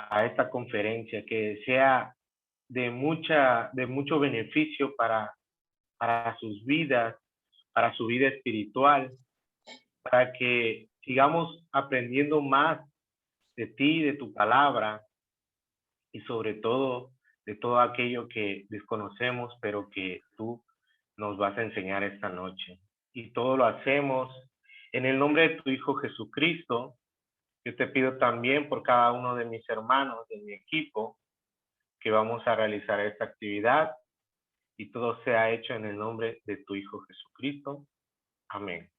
a esta conferencia, que sea de mucho beneficio para sus vidas, para su vida espiritual, para que sigamos aprendiendo más de ti, de tu palabra y sobre todo de todo aquello que desconocemos, pero que tú nos vas a enseñar esta noche. Y todo lo hacemos en el nombre de tu Hijo Jesucristo. Yo te pido también por cada uno de mis hermanos, de mi equipo, que vamos a realizar esta actividad y todo sea hecho en el nombre de tu Hijo Jesucristo. Amén.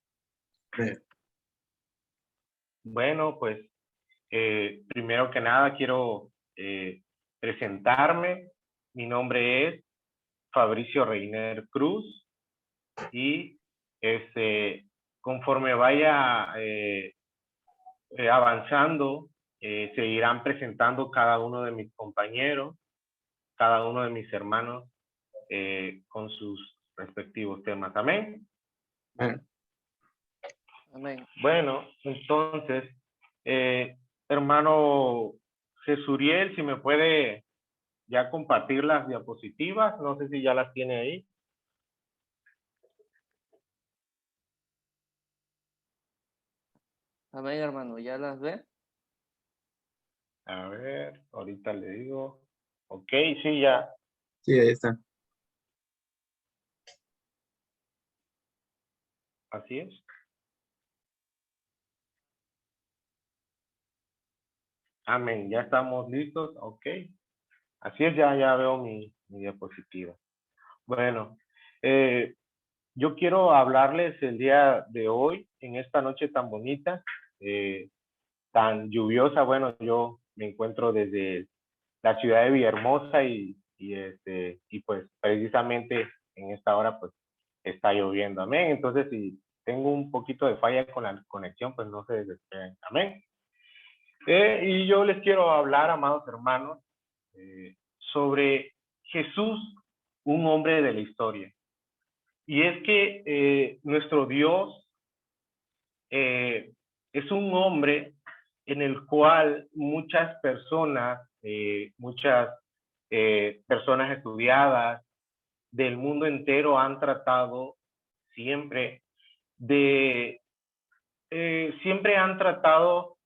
Bueno, pues primero que nada quiero presentarme. Mi nombre es Fabricio Reiner Cruz y conforme vaya avanzando, se irán presentando cada uno de mis compañeros, cada uno de mis hermanos con sus respectivos temas. Amén. Amén. Bueno, entonces, hermano Jesuriel, si me puede ya compartir las diapositivas, no sé si ya las tiene ahí. Amén, hermano, ¿ya las ve? A ver, ahorita le digo. Ok, sí, ya. Sí, ahí está. Así es. Amén, ya estamos listos. Ok. Así es, ya veo mi diapositiva. Bueno, yo quiero hablarles el día de hoy, en esta noche tan bonita, tan lluviosa. Bueno, yo me encuentro desde la ciudad de Villahermosa y pues precisamente en esta hora pues está lloviendo. Amén. Entonces, si tengo un poquito de falla con la conexión, pues no se desesperen. Amén. Y yo les quiero hablar, amados hermanos, sobre Jesús, un hombre de la historia. Y es que nuestro Dios es un hombre en el cual muchas personas estudiadas del mundo entero han tratado siempre siempre han tratado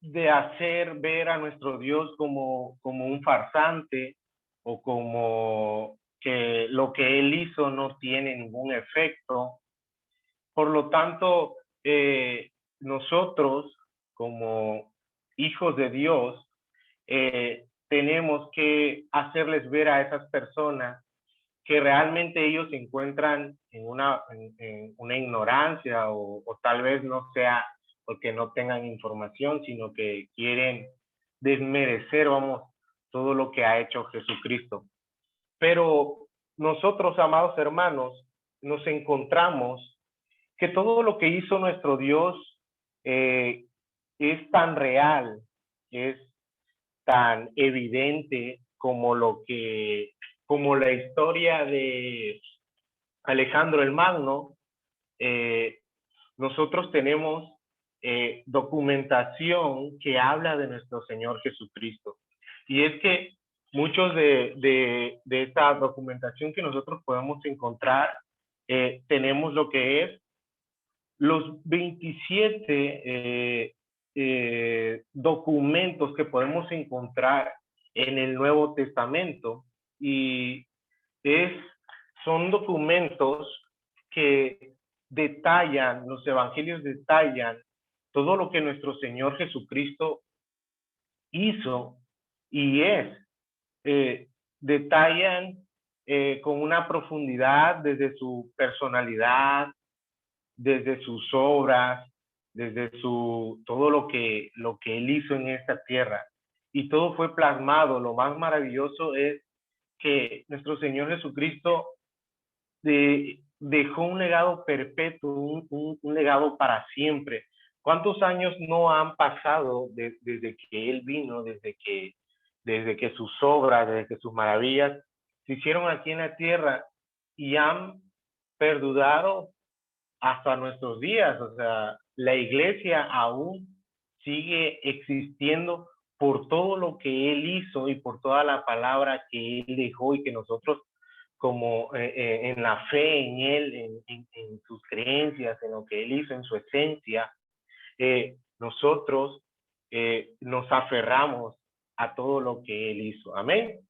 de hacer ver a nuestro Dios como un farsante o como que lo que él hizo no tiene ningún efecto. Por lo tanto, nosotros como hijos de Dios tenemos que hacerles ver a esas personas que realmente ellos se encuentran en una ignorancia o tal vez no sea porque no tengan información, sino que quieren desmerecer, vamos, todo lo que ha hecho Jesucristo. Pero nosotros, amados hermanos, nos encontramos que todo lo que hizo nuestro Dios es tan real, es tan evidente como como la historia de Alejandro el Magno. Nosotros tenemos documentación que habla de nuestro Señor Jesucristo. Y es que muchos de esta documentación que nosotros podemos encontrar, tenemos lo que es los 27 documentos que podemos encontrar en el Nuevo Testamento, y son documentos que detallan, los evangelios detallan todo lo que nuestro Señor Jesucristo hizo y es. Detallan con una profundidad desde su personalidad, desde sus obras, desde todo lo que él hizo en esta tierra. Y todo fue plasmado. Lo más maravilloso es que nuestro Señor Jesucristo dejó un legado perpetuo, un legado para siempre. ¿Cuántos años no han pasado desde que Él vino, desde que sus obras, desde que sus maravillas se hicieron aquí en la tierra y han perdurado hasta nuestros días? O sea, la iglesia aún sigue existiendo por todo lo que Él hizo y por toda la palabra que Él dejó y que nosotros como en la fe en Él, en sus creencias, en lo que Él hizo, en su esencia, nosotros nos aferramos a todo lo que Él hizo. Amén.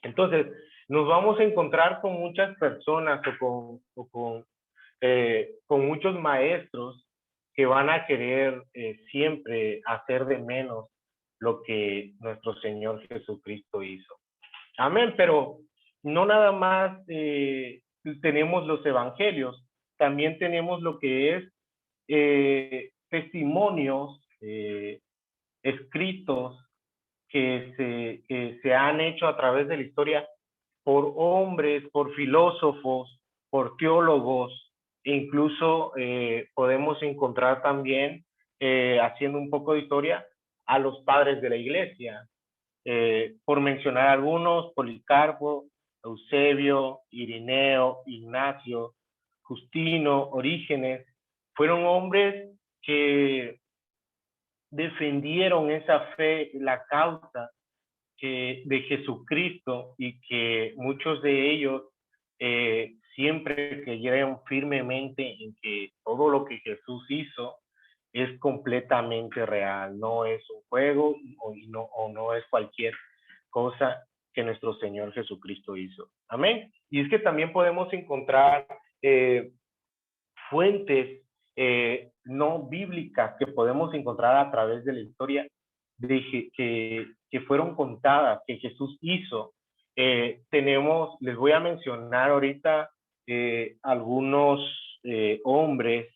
Entonces, nos vamos a encontrar con muchas personas con muchos maestros que van a querer siempre hacer de menos lo que nuestro Señor Jesucristo hizo. Amén, pero no nada más tenemos los evangelios, también tenemos lo que es testimonios escritos que se han hecho a través de la historia por hombres, por filósofos, por teólogos, e incluso podemos encontrar también, haciendo un poco de historia, a los padres de la iglesia. Por mencionar algunos: Policarpo, Eusebio, Irineo, Ignacio, Justino, Orígenes, fueron hombres que defendieron esa fe, la causa de Jesucristo, y que muchos de ellos siempre creyeron firmemente en que todo lo que Jesús hizo es completamente real, no es un juego o no es cualquier cosa que nuestro Señor Jesucristo hizo. Amén. Y es que también podemos encontrar fuentes no bíblicas que podemos encontrar a través de la historia que fueron contadas, que Jesús hizo. Les voy a mencionar ahorita algunos hombres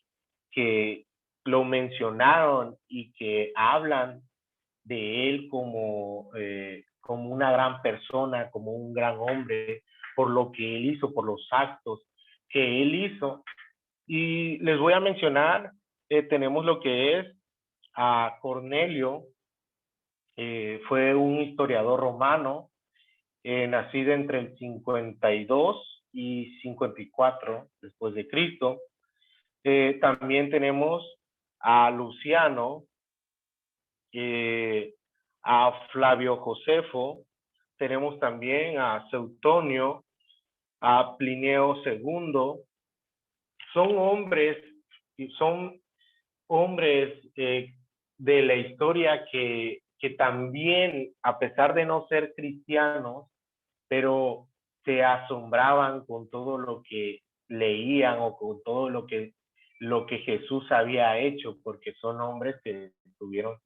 que lo mencionaron y que hablan de él como una gran persona, como un gran hombre, por lo que él hizo, por los actos que él hizo. Y les voy a mencionar, tenemos lo que es a Cornelio. Fue un historiador romano, nacido entre el 52 y 54 después de Cristo. También tenemos a Luciano, a Flavio Josefo, tenemos también a Seutonio, a Plinio II. Son hombres de la historia que también, a pesar de no ser cristianos, pero se asombraban con todo lo que leían o con todo lo que Jesús había hecho, porque son hombres que estuvieron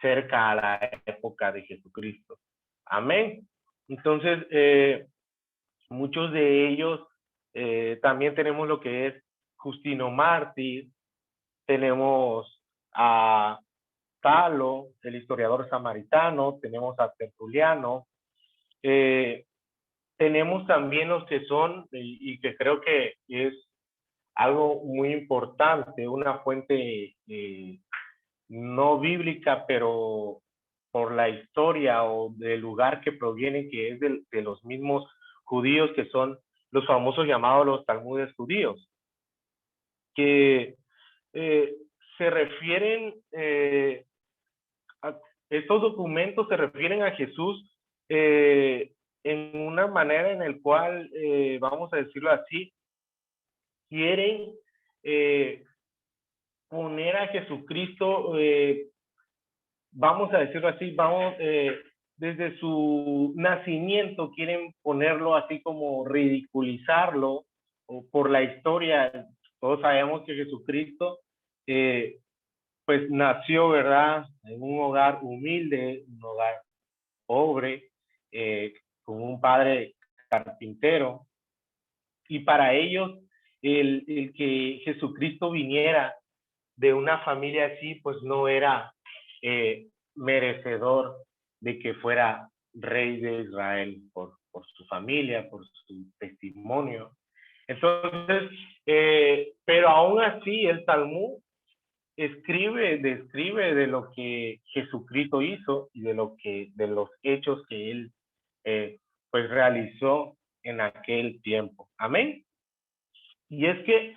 cerca a la época de Jesucristo. Amén. Entonces, muchos de ellos, también tenemos lo que es Justino Mártir, tenemos a Talo, el historiador samaritano, tenemos a Tertuliano, tenemos también los que son, y que creo que es algo muy importante, una fuente no bíblica, pero por la historia o del lugar que proviene, que es de los mismos judíos, que son los famosos llamados los Talmudes judíos, que se refieren, estos documentos se refieren a Jesús en una manera en el cual, vamos a decirlo así, quieren poner a Jesucristo, vamos a decirlo así, desde su nacimiento quieren ponerlo así, como ridiculizarlo, o por la historia. Todos sabemos que Jesucristo pues nació, ¿verdad?, en un hogar humilde, un hogar pobre, con un padre carpintero, y para ellos el que Jesucristo viniera de una familia así, pues no era merecedor de que fuera rey de Israel por su familia, por su testimonio. Entonces, pero aún así el Talmud describe de lo que Jesucristo hizo y de los hechos que él pues realizó en aquel tiempo. Amén. Y es que,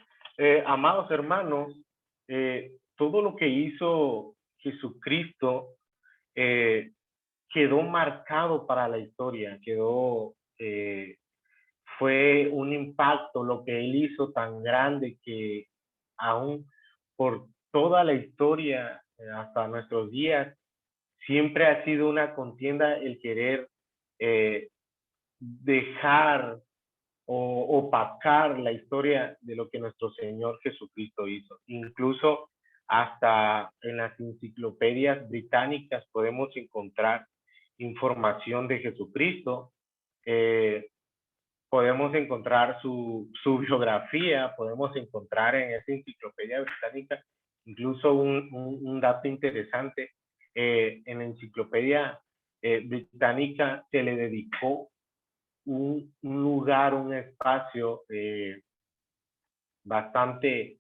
amados hermanos, todo lo que hizo Jesucristo eh, quedó marcado para la historia, fue un impacto lo que él hizo tan grande que aún por toda la historia hasta nuestros días siempre ha sido una contienda el querer eh, dejar o opacar la historia de lo que nuestro Señor Jesucristo hizo. Incluso hasta en las enciclopedias británicas podemos encontrar información de Jesucristo, eh, podemos encontrar su biografía, podemos encontrar en esa enciclopedia británica incluso un dato interesante. En la enciclopedia británica se le dedicó un lugar, un espacio bastante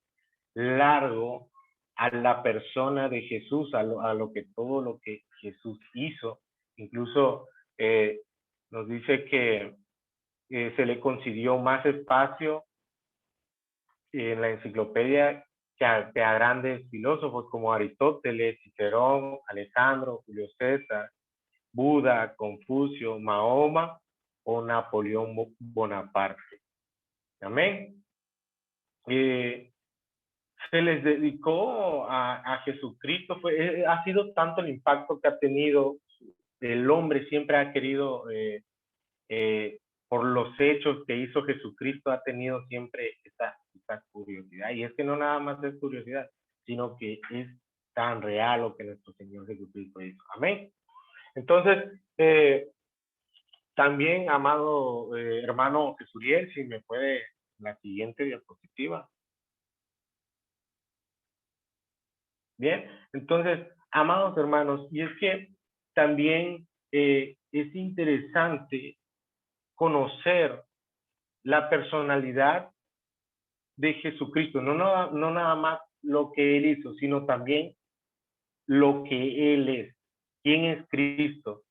largo a la persona de Jesús, a lo que todo lo que Jesús hizo. Incluso nos dice que se le concedió más espacio en la enciclopedia que a grandes filósofos como Aristóteles, Cicerón, Alejandro, Julio César, Buda, Confucio, Mahoma o Napoleón Bonaparte. Amén. Se les dedicó a Jesucristo, ha sido tanto el impacto que ha tenido, el hombre siempre ha querido, por los hechos que hizo Jesucristo, ha tenido siempre esta curiosidad. Y es que no nada más es curiosidad, sino que es tan real lo que nuestro Señor Jesucristo hizo. Amén. Entonces, también, amado hermano Jesuriel, si me puede la siguiente diapositiva. Bien, entonces, amados hermanos, y es que también es interesante conocer la personalidad de Jesucristo, no nada más lo que Él hizo, sino también lo que Él es. ¿Quién es Cristo?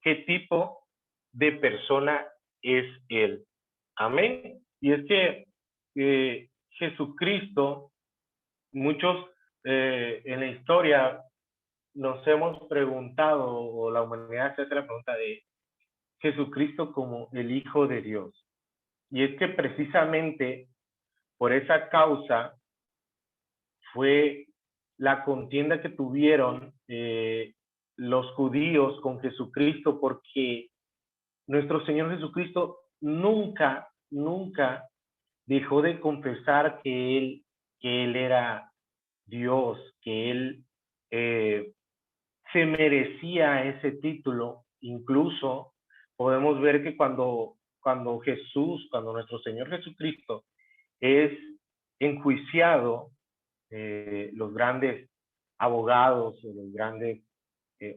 ¿Qué tipo de persona es Él? Amén. Y es que Jesucristo, muchos en la historia nos hemos preguntado, o la humanidad se hace la pregunta de Jesucristo como el Hijo de Dios. Y es que precisamente por esa causa fue la contienda que tuvieron los judíos con Jesucristo, porque nuestro Señor Jesucristo nunca dejó de confesar que él era Dios, que él se merecía ese título. Incluso podemos ver que cuando nuestro Señor Jesucristo es enjuiciado, los grandes abogados o los grandes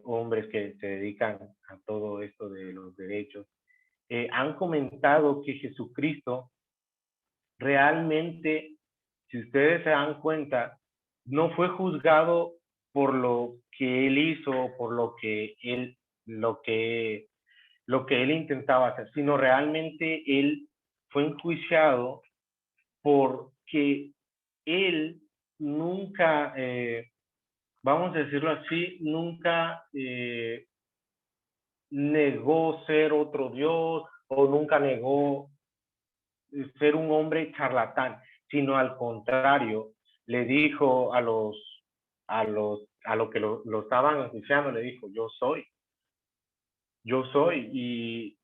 hombres que se dedican a todo esto de los derechos, han comentado que Jesucristo realmente, si ustedes se dan cuenta, no fue juzgado por lo que él hizo, por lo que, lo que él intentaba hacer, sino realmente él fue enjuiciado porque él nunca, vamos a decirlo así, nunca negó ser otro Dios o nunca negó ser un hombre charlatán, sino al contrario, le dijo a lo que lo estaban enjuiciando, le dijo, yo soy, y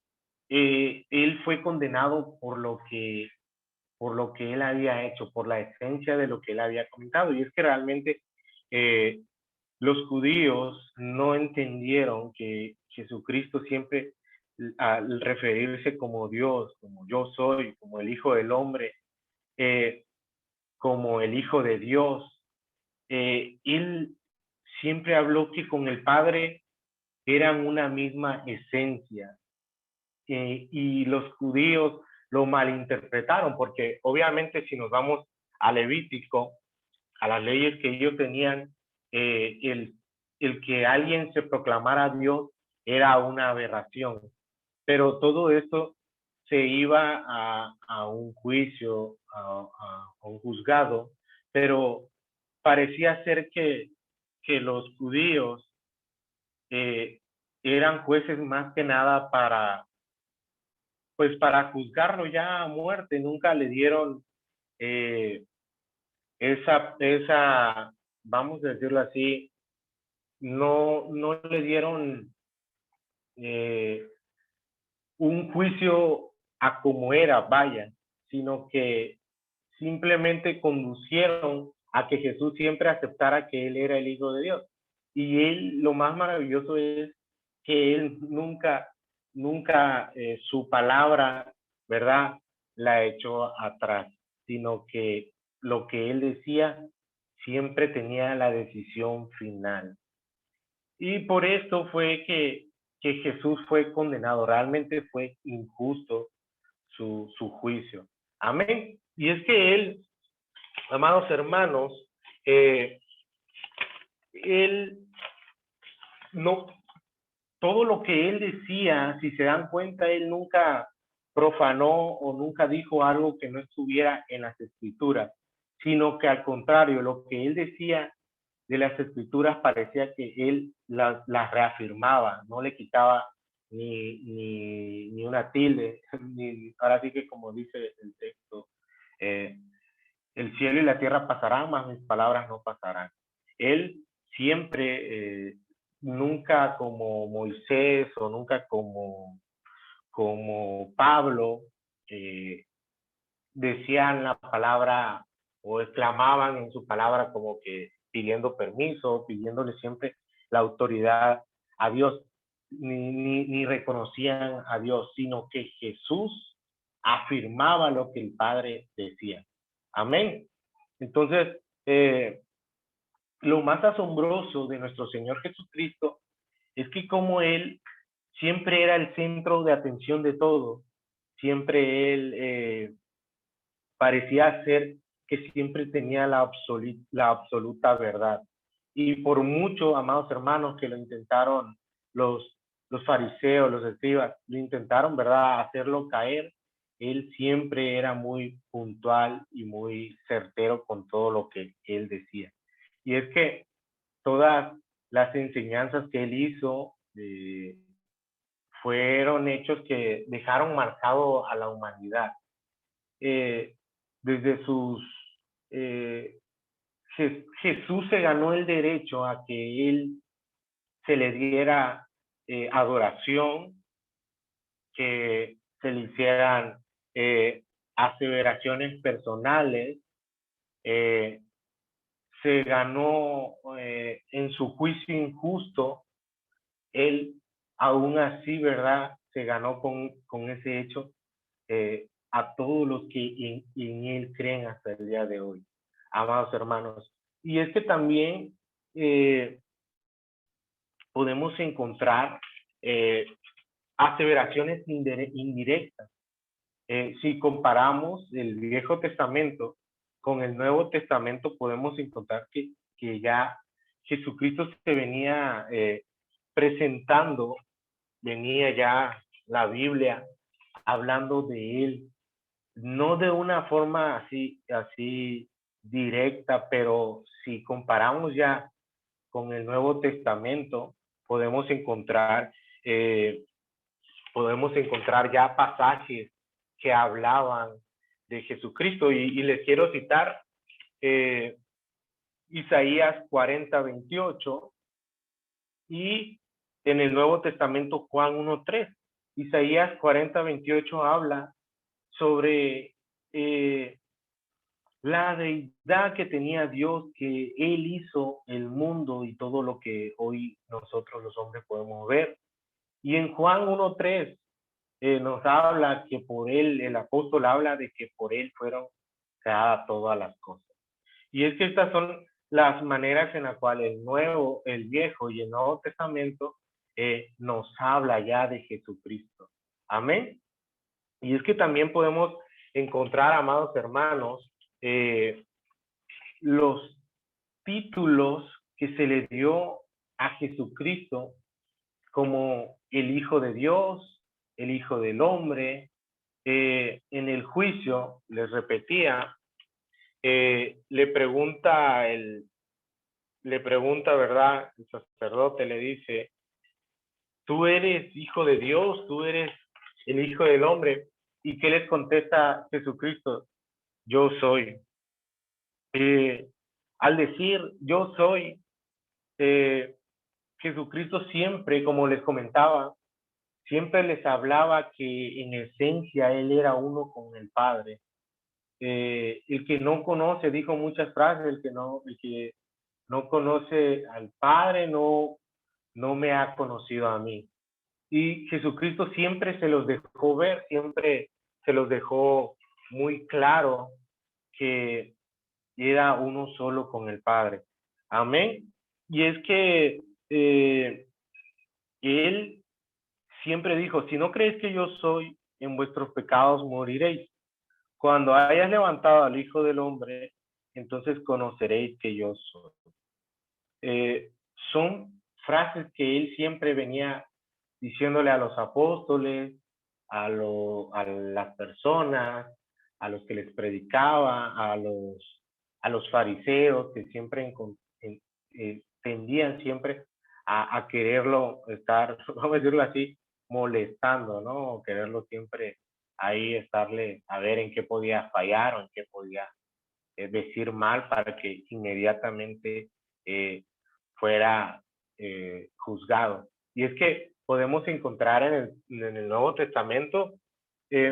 él fue condenado por lo que él había hecho, por la esencia de lo que él había comentado. Y es que realmente eh, los judíos no entendieron que Jesucristo siempre, al referirse como Dios, como yo soy, como el Hijo del Hombre, eh, como el Hijo de Dios, él siempre habló que con el Padre eran una misma esencia. Y los judíos lo malinterpretaron, porque obviamente si nos vamos a Levítico, a las leyes que ellos tenían, el que alguien se proclamara Dios era una aberración. Pero todo esto se iba a un juicio, a un juzgado, pero parecía ser que los judíos eh, eran jueces más que nada pues para juzgarlo ya a muerte. Nunca le dieron eh, vamos a decirlo así, no le dieron eh, un juicio a como era, vaya, sino que simplemente conducieron a que Jesús siempre aceptara que él era el Hijo de Dios. Y él, lo más maravilloso es que él nunca su palabra, ¿verdad?, la echó atrás, sino que lo que él decía siempre tenía la decisión final. Y por esto fue que Jesús fue condenado. Realmente fue injusto su juicio. Amén. Y es que él, amados hermanos, él no, todo lo que él decía, si se dan cuenta, él nunca profanó o nunca dijo algo que no estuviera en las escrituras, sino que al contrario, lo que él decía de las escrituras parecía que él las reafirmaba, no le quitaba ni una tilde, ahora sí que como dice el texto, eh, el cielo y la tierra pasarán, mas mis palabras no pasarán. Él siempre, nunca como Moisés o nunca como Pablo, decían la palabra o exclamaban en su palabra como que pidiendo permiso, pidiéndole siempre la autoridad a Dios, ni reconocían a Dios, sino que Jesús afirmaba lo que el Padre decía. Amén. Entonces, lo más asombroso de nuestro Señor Jesucristo es que como Él siempre era el centro de atención de todo, siempre Él parecía ser que siempre tenía la absoluta verdad. Y por mucho, amados hermanos, que lo intentaron los fariseos, los escribas, lo intentaron, ¿verdad?, hacerlo caer, él siempre era muy puntual y muy certero con todo lo que él decía. Y es que todas las enseñanzas que él hizo fueron hechos que dejaron marcado a la humanidad. Eh, desde sus... Eh, Jesús se ganó el derecho a que él se le diera adoración, que se le hicieran aseveraciones personales, eh, se ganó en su juicio injusto, él aún así, ¿verdad?, se ganó con ese hecho a todos los que en él creen hasta el día de hoy, amados hermanos. Y es que también podemos encontrar aseveraciones indirectas. Si comparamos el Viejo Testamento con el Nuevo Testamento, podemos encontrar que ya Jesucristo se venía presentando, venía ya la Biblia hablando de él, no de una forma así directa, pero si comparamos ya con el Nuevo Testamento, podemos encontrar, eh, podemos encontrar ya pasajes que hablaban de Jesucristo. Y les quiero citar eh, Isaías 40:28 y en el Nuevo Testamento Juan 1:3. Isaías 40:28 habla sobre la deidad que tenía Dios, que Él hizo el mundo y todo lo que hoy nosotros los hombres podemos ver. Y en Juan 1:3 nos habla que por Él, el apóstol habla de que por Él fueron creadas todas las cosas. Y es que estas son las maneras en las cuales el Viejo y el Nuevo Testamento nos habla ya de Jesucristo. Amén. Y es que también podemos encontrar, amados hermanos, los títulos que se le dio a Jesucristo como el Hijo de Dios, el Hijo del Hombre. En el juicio, les repetía, le pregunta, ¿verdad? El sacerdote le dice, tú eres hijo de Dios, tú eres el hijo del hombre. ¿Y qué les contesta Jesucristo? Yo soy. Al decir yo soy, Jesucristo siempre, como les comentaba, siempre les hablaba que en esencia Él era uno con el Padre. El que no conoce, dijo muchas frases, el que no conoce al Padre no me ha conocido a mí. Y Jesucristo siempre se los dejó ver, siempre se los dejó muy claro que era uno solo con el Padre. Amén. Y es que Él siempre dijo, si no creéis que yo soy, en vuestros pecados moriréis. Cuando hayas levantado al Hijo del Hombre, entonces conoceréis que yo soy. Son frases que Él siempre venía diciéndole a los apóstoles, a las personas, a los que les predicaba, a los fariseos que siempre tendían siempre a quererlo estar, vamos a decirlo así, molestando, ¿no? O quererlo siempre ahí estarle a ver en qué podía fallar o en qué podía decir mal para que inmediatamente fuera juzgado. Y es que podemos encontrar en el Nuevo Testamento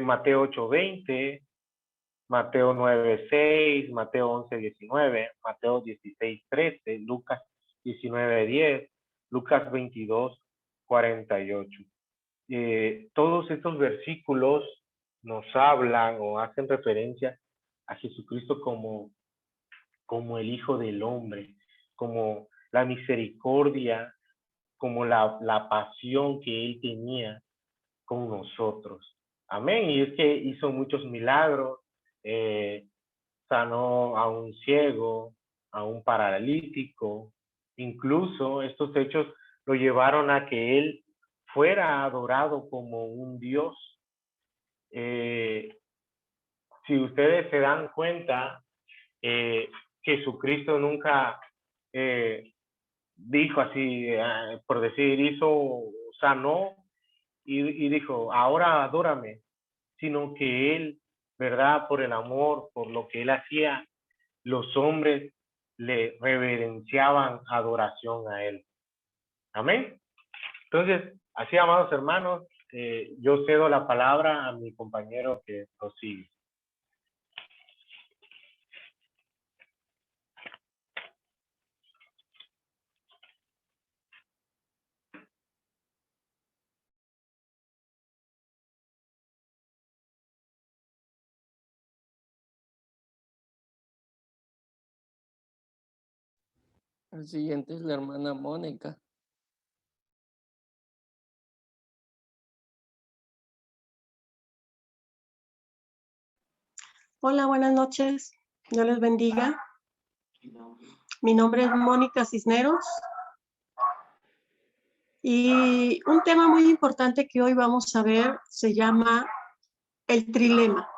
Mateo 8:20, Mateo 9:6, Mateo 11:19, Mateo 16:13, Lucas 19:10, Lucas 22:48. Todos estos versículos nos hablan o hacen referencia a Jesucristo como el Hijo del Hombre, como la misericordia, como la pasión que Él tenía con nosotros. Amén. Y es que hizo muchos milagros, sanó a un ciego, a un paralítico. Incluso estos hechos lo llevaron a que Él fuera adorado como un Dios. Si ustedes se dan cuenta, Jesucristo nunca dijo así, por decir, sanó y dijo, ahora adórame, sino que Él, ¿verdad? Por el amor, por lo que Él hacía, los hombres le reverenciaban adoración a Él. Amén. Entonces, así, amados hermanos, yo cedo la palabra a mi compañero que prosigue. El siguiente es la hermana Mónica. Hola, buenas noches. Dios les bendiga. Mi nombre es Mónica Cisneros. Y un tema muy importante que hoy vamos a ver se llama el trilema.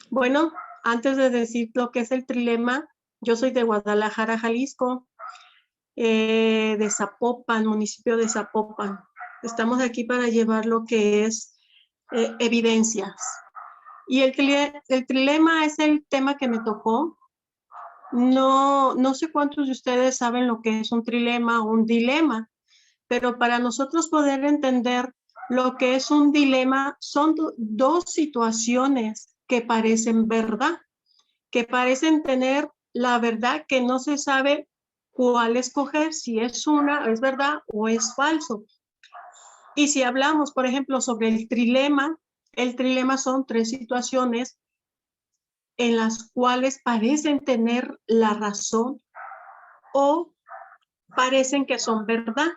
Bueno, antes de decir lo que es el trilema, yo soy de Guadalajara, Jalisco, de Zapopan, municipio de Zapopan. Estamos aquí para llevar lo que es evidencias. Y el trilema es el tema que me tocó. No sé cuántos de ustedes saben lo que es un trilema o un dilema, pero para nosotros poder entender lo que es un dilema, son dos situaciones que parecen verdad, que parecen tener la verdad que no se sabe cuál escoger, si es verdad o es falso. Y si hablamos, por ejemplo, sobre el trilema son tres situaciones en las cuales parecen tener la razón o parecen que son verdad.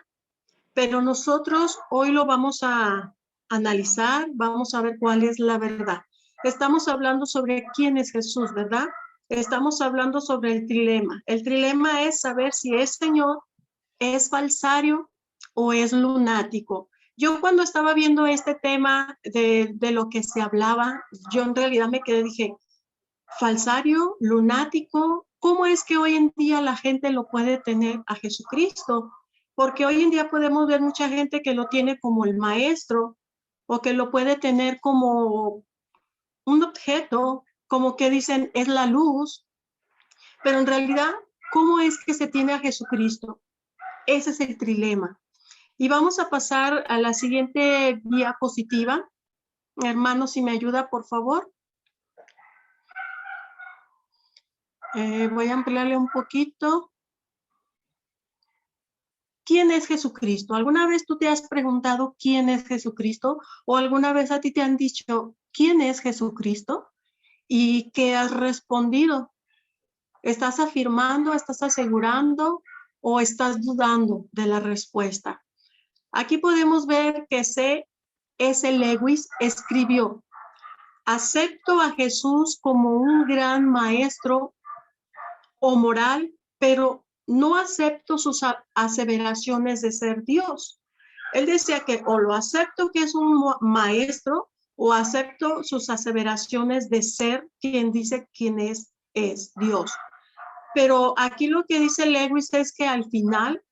Pero nosotros hoy lo vamos a analizar, vamos a ver cuál es la verdad. Estamos hablando sobre quién es Jesús, ¿verdad? Estamos hablando sobre el trilema. El trilema es saber si es Señor, es falsario o es lunático. Yo cuando estaba viendo este tema de lo que se hablaba, yo en realidad me quedé, dije, falsario, lunático, ¿cómo es que hoy en día la gente lo puede tener a Jesucristo porque hoy en día podemos ver mucha gente que lo tiene como el maestro o que lo puede tener como un objeto, como que dicen es la luz, pero en realidad, ¿cómo es que se tiene a Jesucristo? Ese es el trilema. Y vamos a pasar a la siguiente diapositiva. Hermano, si me ayuda, por favor. Voy a ampliarle un poquito. ¿Quién es Jesucristo? ¿Alguna vez tú te has preguntado quién es Jesucristo? ¿O alguna vez a ti te han dicho quién es Jesucristo? ¿Y qué has respondido? ¿Estás afirmando, estás asegurando o estás dudando de la respuesta? Aquí podemos ver que C.S. Lewis escribió: acepto a Jesús como un gran maestro o moral, pero no acepto sus aseveraciones de ser Dios. Él decía que o lo acepto que es un maestro o acepto sus aseveraciones de ser quien dice quién es Dios. Pero aquí lo que dice Lewis es que al final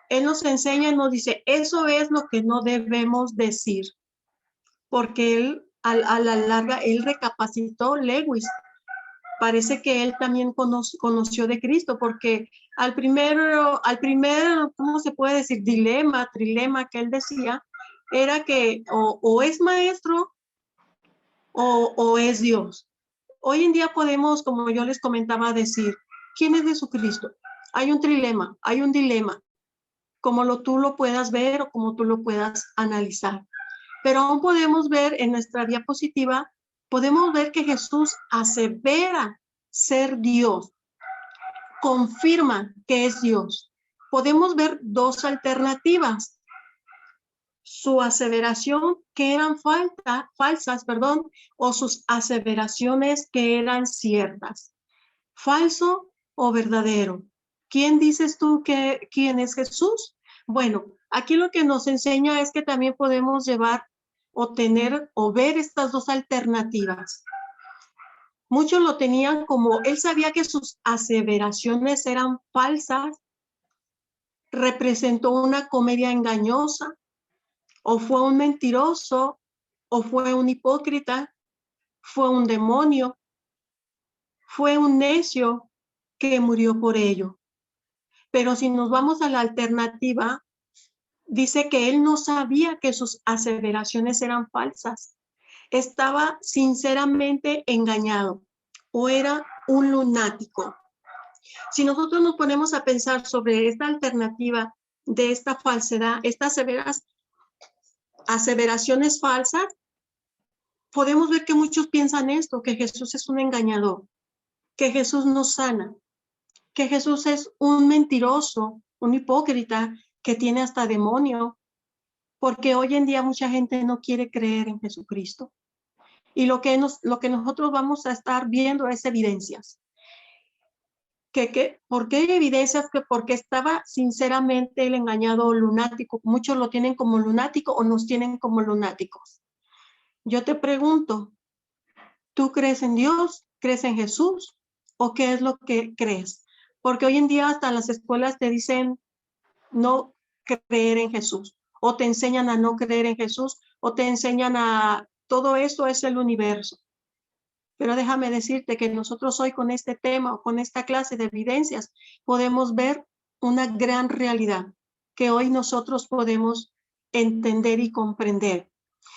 él nos enseña y nos dice, eso es lo que no debemos decir, porque él a la larga, él recapacitó. Lewis, parece que él también conoció de Cristo, porque al primer, ¿cómo se puede decir? Trilema que él decía, era que o es maestro o es Dios. Hoy en día podemos, como yo les comentaba, decir, ¿quién es Jesucristo? Hay un trilema, hay un dilema, como tú lo puedas ver o como tú lo puedas analizar. Pero aún podemos ver en nuestra diapositiva, podemos ver que Jesús asevera ser Dios, confirma que es Dios. Podemos ver dos alternativas. Su aseveración que eran falsas, o sus aseveraciones que eran ciertas. ¿Falso o verdadero? ¿Quién dices tú quién es Jesús? Bueno, aquí lo que nos enseña es que también podemos llevar o tener o ver estas dos alternativas. Muchos lo tenían como, él sabía que sus aseveraciones eran falsas, representó una comedia engañosa, o fue un mentiroso, o fue un hipócrita, fue un demonio, fue un necio que murió por ello. Pero si nos vamos a la alternativa, dice que él no sabía que sus aseveraciones eran falsas. Estaba sinceramente engañado o era un lunático. Si nosotros nos ponemos a pensar sobre esta alternativa de esta falsedad, estas aseveraciones falsas, podemos ver que muchos piensan esto, que Jesús es un engañador, que Jesús no sana, que Jesús es un mentiroso, un hipócrita, que tiene hasta demonio, porque hoy en día mucha gente no quiere creer en Jesucristo. Y lo que nosotros vamos a estar viendo es evidencias. ¿Por qué hay evidencias? Porque estaba sinceramente el engañado lunático. Muchos lo tienen como lunático o nos tienen como lunáticos. Yo te pregunto, ¿tú crees en Dios? ¿Crees en Jesús? ¿O qué es lo que crees? Porque hoy en día hasta las escuelas te dicen no creer en Jesús, o te enseñan a no creer en Jesús, o te enseñan a todo eso es el universo. Pero déjame decirte que nosotros hoy con este tema o con esta clase de evidencias podemos ver una gran realidad que hoy nosotros podemos entender y comprender.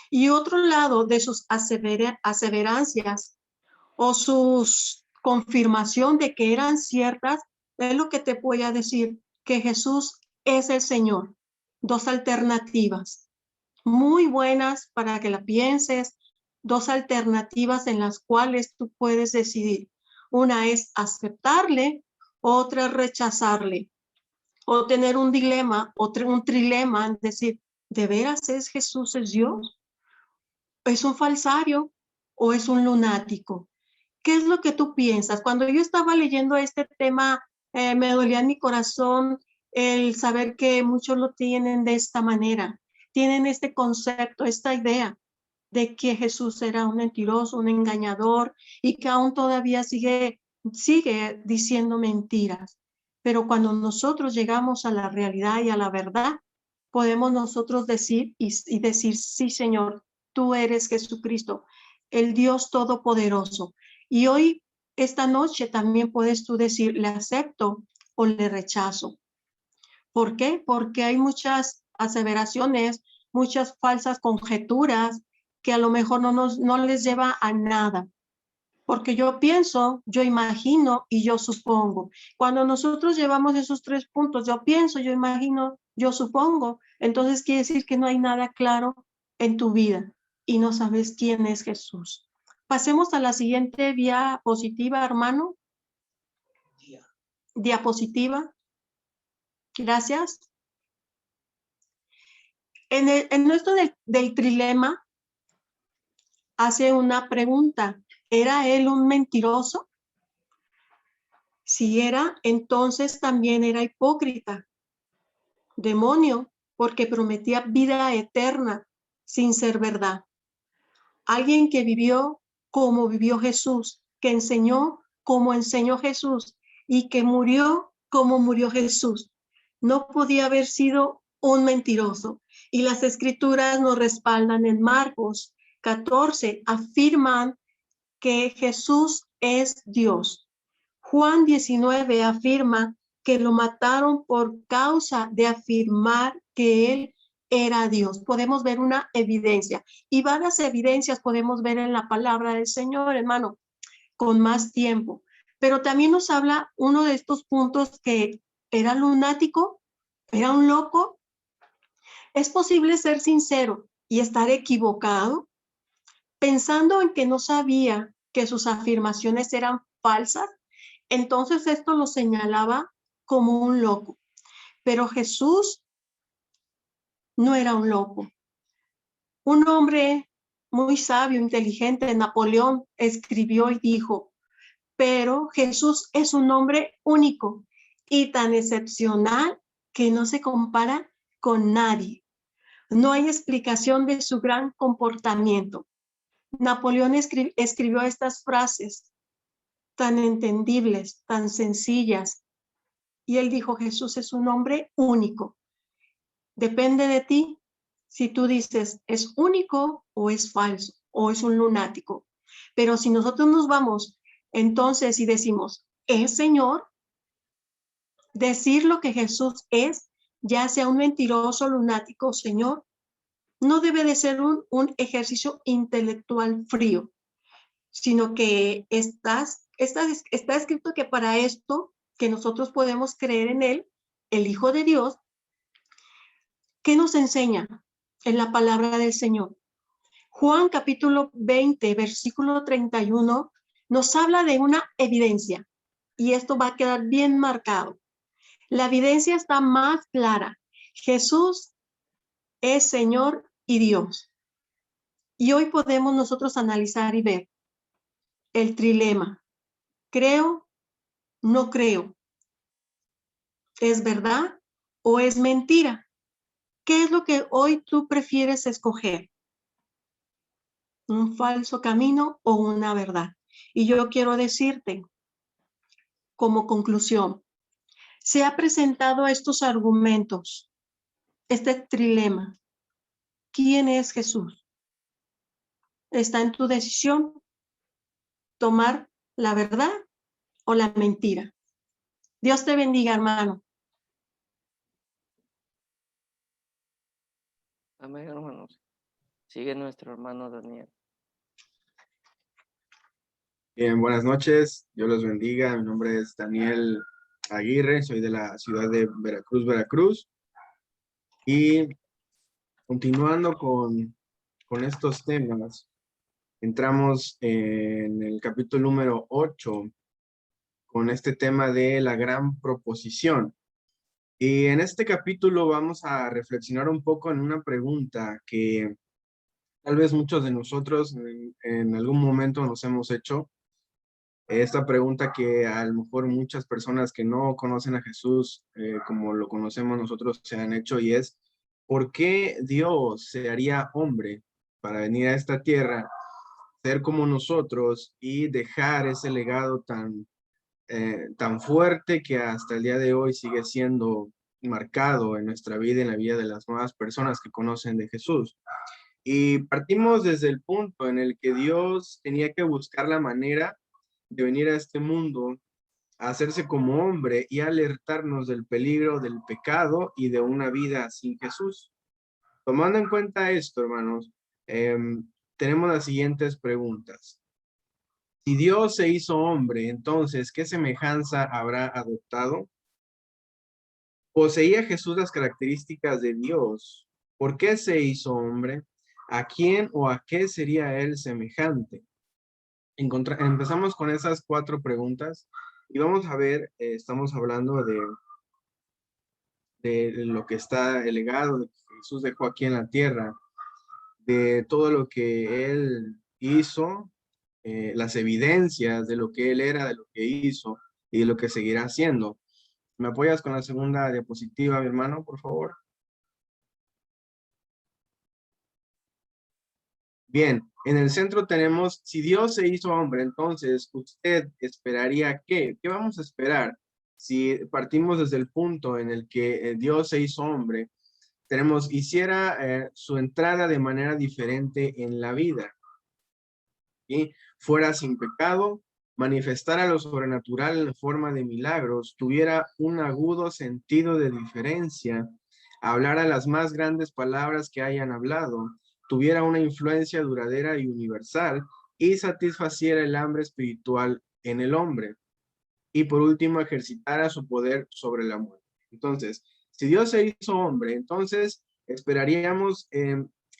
Y otro lado de sus aseverancias o sus confirmación de que eran ciertas, es lo que te voy a decir, que Jesús es el Señor. Dos alternativas muy buenas para que la pienses, dos alternativas en las cuales tú puedes decidir. Una es aceptarle, otra es rechazarle, o tener un dilema, un trilema, es decir, ¿de veras es Jesús es Dios? ¿Es un falsario o es un lunático? ¿Qué es lo que tú piensas? Cuando yo estaba leyendo este tema, me dolía en mi corazón el saber que muchos lo tienen de esta manera. Tienen este concepto, esta idea de que Jesús era un mentiroso, un engañador y que aún todavía sigue diciendo mentiras. pero cuando nosotros llegamos a la realidad y a la verdad, podemos nosotros decir y decir, sí, Señor, tú eres Jesucristo, el Dios Todopoderoso. Y hoy, esta noche, también puedes tú decir, le acepto o le rechazo. ¿Por qué? Porque hay muchas aseveraciones, muchas falsas conjeturas que a lo mejor no les lleva a nada. Porque yo pienso, yo imagino y yo supongo. Cuando nosotros llevamos esos 3 puntos, yo pienso, yo imagino, yo supongo, entonces quiere decir que no hay nada claro en tu vida y no sabes quién es Jesús. Pasemos a la siguiente diapositiva, hermano. Diapositiva. Gracias. En esto del trilema, hace una pregunta. ¿Era él un mentiroso? Si era, entonces también era hipócrita, demonio, porque prometía vida eterna sin ser verdad. Alguien que vivió como vivió Jesús, que enseñó como enseñó Jesús y que murió como murió Jesús. No podía haber sido un mentiroso. Y las escrituras nos respaldan en Marcos 14, afirman que Jesús es Dios. Juan 19 afirma que lo mataron por causa de afirmar que él era Dios. Podemos ver una evidencia y varias evidencias podemos ver en la palabra del Señor, hermano, con más tiempo. Pero también nos habla uno de estos puntos que era lunático, era un loco. ¿Es posible ser sincero y estar equivocado? Pensando en que no sabía que sus afirmaciones eran falsas, entonces esto lo señalaba como un loco. Pero Jesús no era un loco. Un hombre muy sabio, inteligente, Napoleón, escribió y dijo, pero Jesús es un hombre único y tan excepcional que no se compara con nadie. No hay explicación de su gran comportamiento. Napoleón escribió estas frases tan entendibles, tan sencillas, y él dijo, Jesús es un hombre único. Depende de ti si tú dices, es único o es falso, o es un lunático. Pero si nosotros nos vamos entonces y decimos, es Señor, decir lo que Jesús es, ya sea un mentiroso, lunático, Señor, no debe de ser un ejercicio intelectual frío, sino que está escrito que para esto, que nosotros podemos creer en Él, el Hijo de Dios, ¿qué nos enseña en la palabra del Señor? Juan capítulo 20, versículo 31, nos habla de una evidencia, y esto va a quedar bien marcado. La evidencia está más clara. Jesús es Señor y Dios. Y hoy podemos nosotros analizar y ver el trilema. Creo, no creo. ¿Es verdad o es mentira? ¿Qué es lo que hoy tú prefieres escoger? ¿Un falso camino o una verdad? Y yo quiero decirte, como conclusión, se ha presentado estos argumentos, este trilema. ¿Quién es Jesús? Está en tu decisión tomar la verdad o la mentira. Dios te bendiga, hermano. Amén, hermanos. Sigue nuestro hermano Daniel. Bien, buenas noches, Dios los bendiga. Mi nombre es Daniel Aguirre, soy de la ciudad de Veracruz, Veracruz. Y continuando con estos temas, entramos en el capítulo número 8 con este tema de la gran proposición. Y en este capítulo vamos a reflexionar un poco en una pregunta que tal vez muchos de nosotros en algún momento nos hemos hecho. Esta pregunta que a lo mejor muchas personas que no conocen a Jesús como lo conocemos nosotros se han hecho, y es, ¿por qué Dios se haría hombre para venir a esta tierra, ser como nosotros y dejar ese legado tan tan fuerte que hasta el día de hoy sigue siendo marcado en nuestra vida y en la vida de las nuevas personas que conocen de Jesús. Y partimos desde el punto en el que Dios tenía que buscar la manera de venir a este mundo, a hacerse como hombre y alertarnos del peligro del pecado y de una vida sin Jesús. Tomando en cuenta esto, hermanos, tenemos las siguientes preguntas. Si Dios se hizo hombre, entonces, ¿qué semejanza habrá adoptado? ¿Poseía Jesús las características de Dios? ¿Por qué se hizo hombre? ¿A quién o a qué sería él semejante? Empezamos con esas 4 preguntas y vamos a ver, estamos hablando de lo que está, el legado que Jesús dejó aquí en la tierra, de todo lo que él hizo, las evidencias de lo que él era, de lo que hizo y de lo que seguirá haciendo. ¿Me apoyas con la segunda diapositiva, mi hermano, por favor? Bien, en el centro tenemos, si Dios se hizo hombre, entonces usted esperaría ¿qué? ¿Qué vamos a esperar? Si partimos desde el punto en el que Dios se hizo hombre, tenemos, hiciera su entrada de manera diferente en la vida, ¿sí? Fuera sin pecado, manifestara lo sobrenatural en forma de milagros, tuviera un agudo sentido de diferencia, hablara las más grandes palabras que hayan hablado, tuviera una influencia duradera y universal y satisfaciera el hambre espiritual en el hombre. Y por último, ejercitara su poder sobre la muerte. Entonces, si Dios se hizo hombre, entonces esperaríamos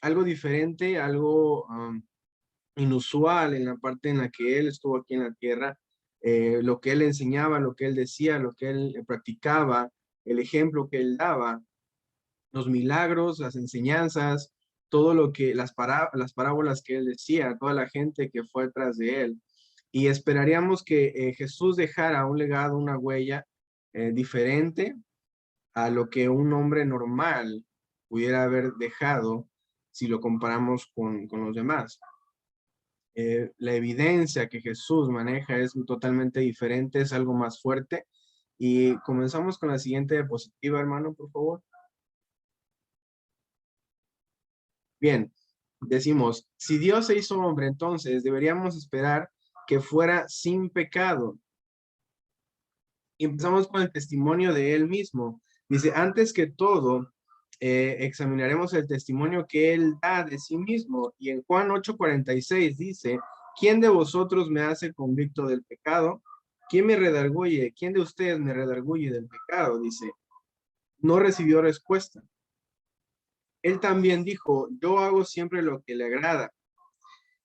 algo diferente, algo inusual en la parte en la que él estuvo aquí en la tierra, lo que él enseñaba, lo que él decía, lo que él practicaba, el ejemplo que él daba, los milagros, las enseñanzas, todo lo que, las parábolas que él decía, toda la gente que fue tras de él. Y esperaríamos que Jesús dejara un legado, una huella diferente a lo que un hombre normal pudiera haber dejado si lo comparamos con los demás. La evidencia que Jesús maneja es totalmente diferente, es algo más fuerte. Y comenzamos con la siguiente diapositiva, hermano, por favor. Bien, decimos, si Dios se hizo hombre, entonces deberíamos esperar que fuera sin pecado. Y empezamos con el testimonio de él mismo. Dice, antes que todo, examinaremos el testimonio que él da de sí mismo. Y en Juan 8:46 dice, ¿quién de vosotros me hace convicto del pecado? ¿Quién me redarguye? ¿Quién de ustedes me redarguye del pecado? Dice, no recibió respuesta. Él también dijo, yo hago siempre lo que le agrada.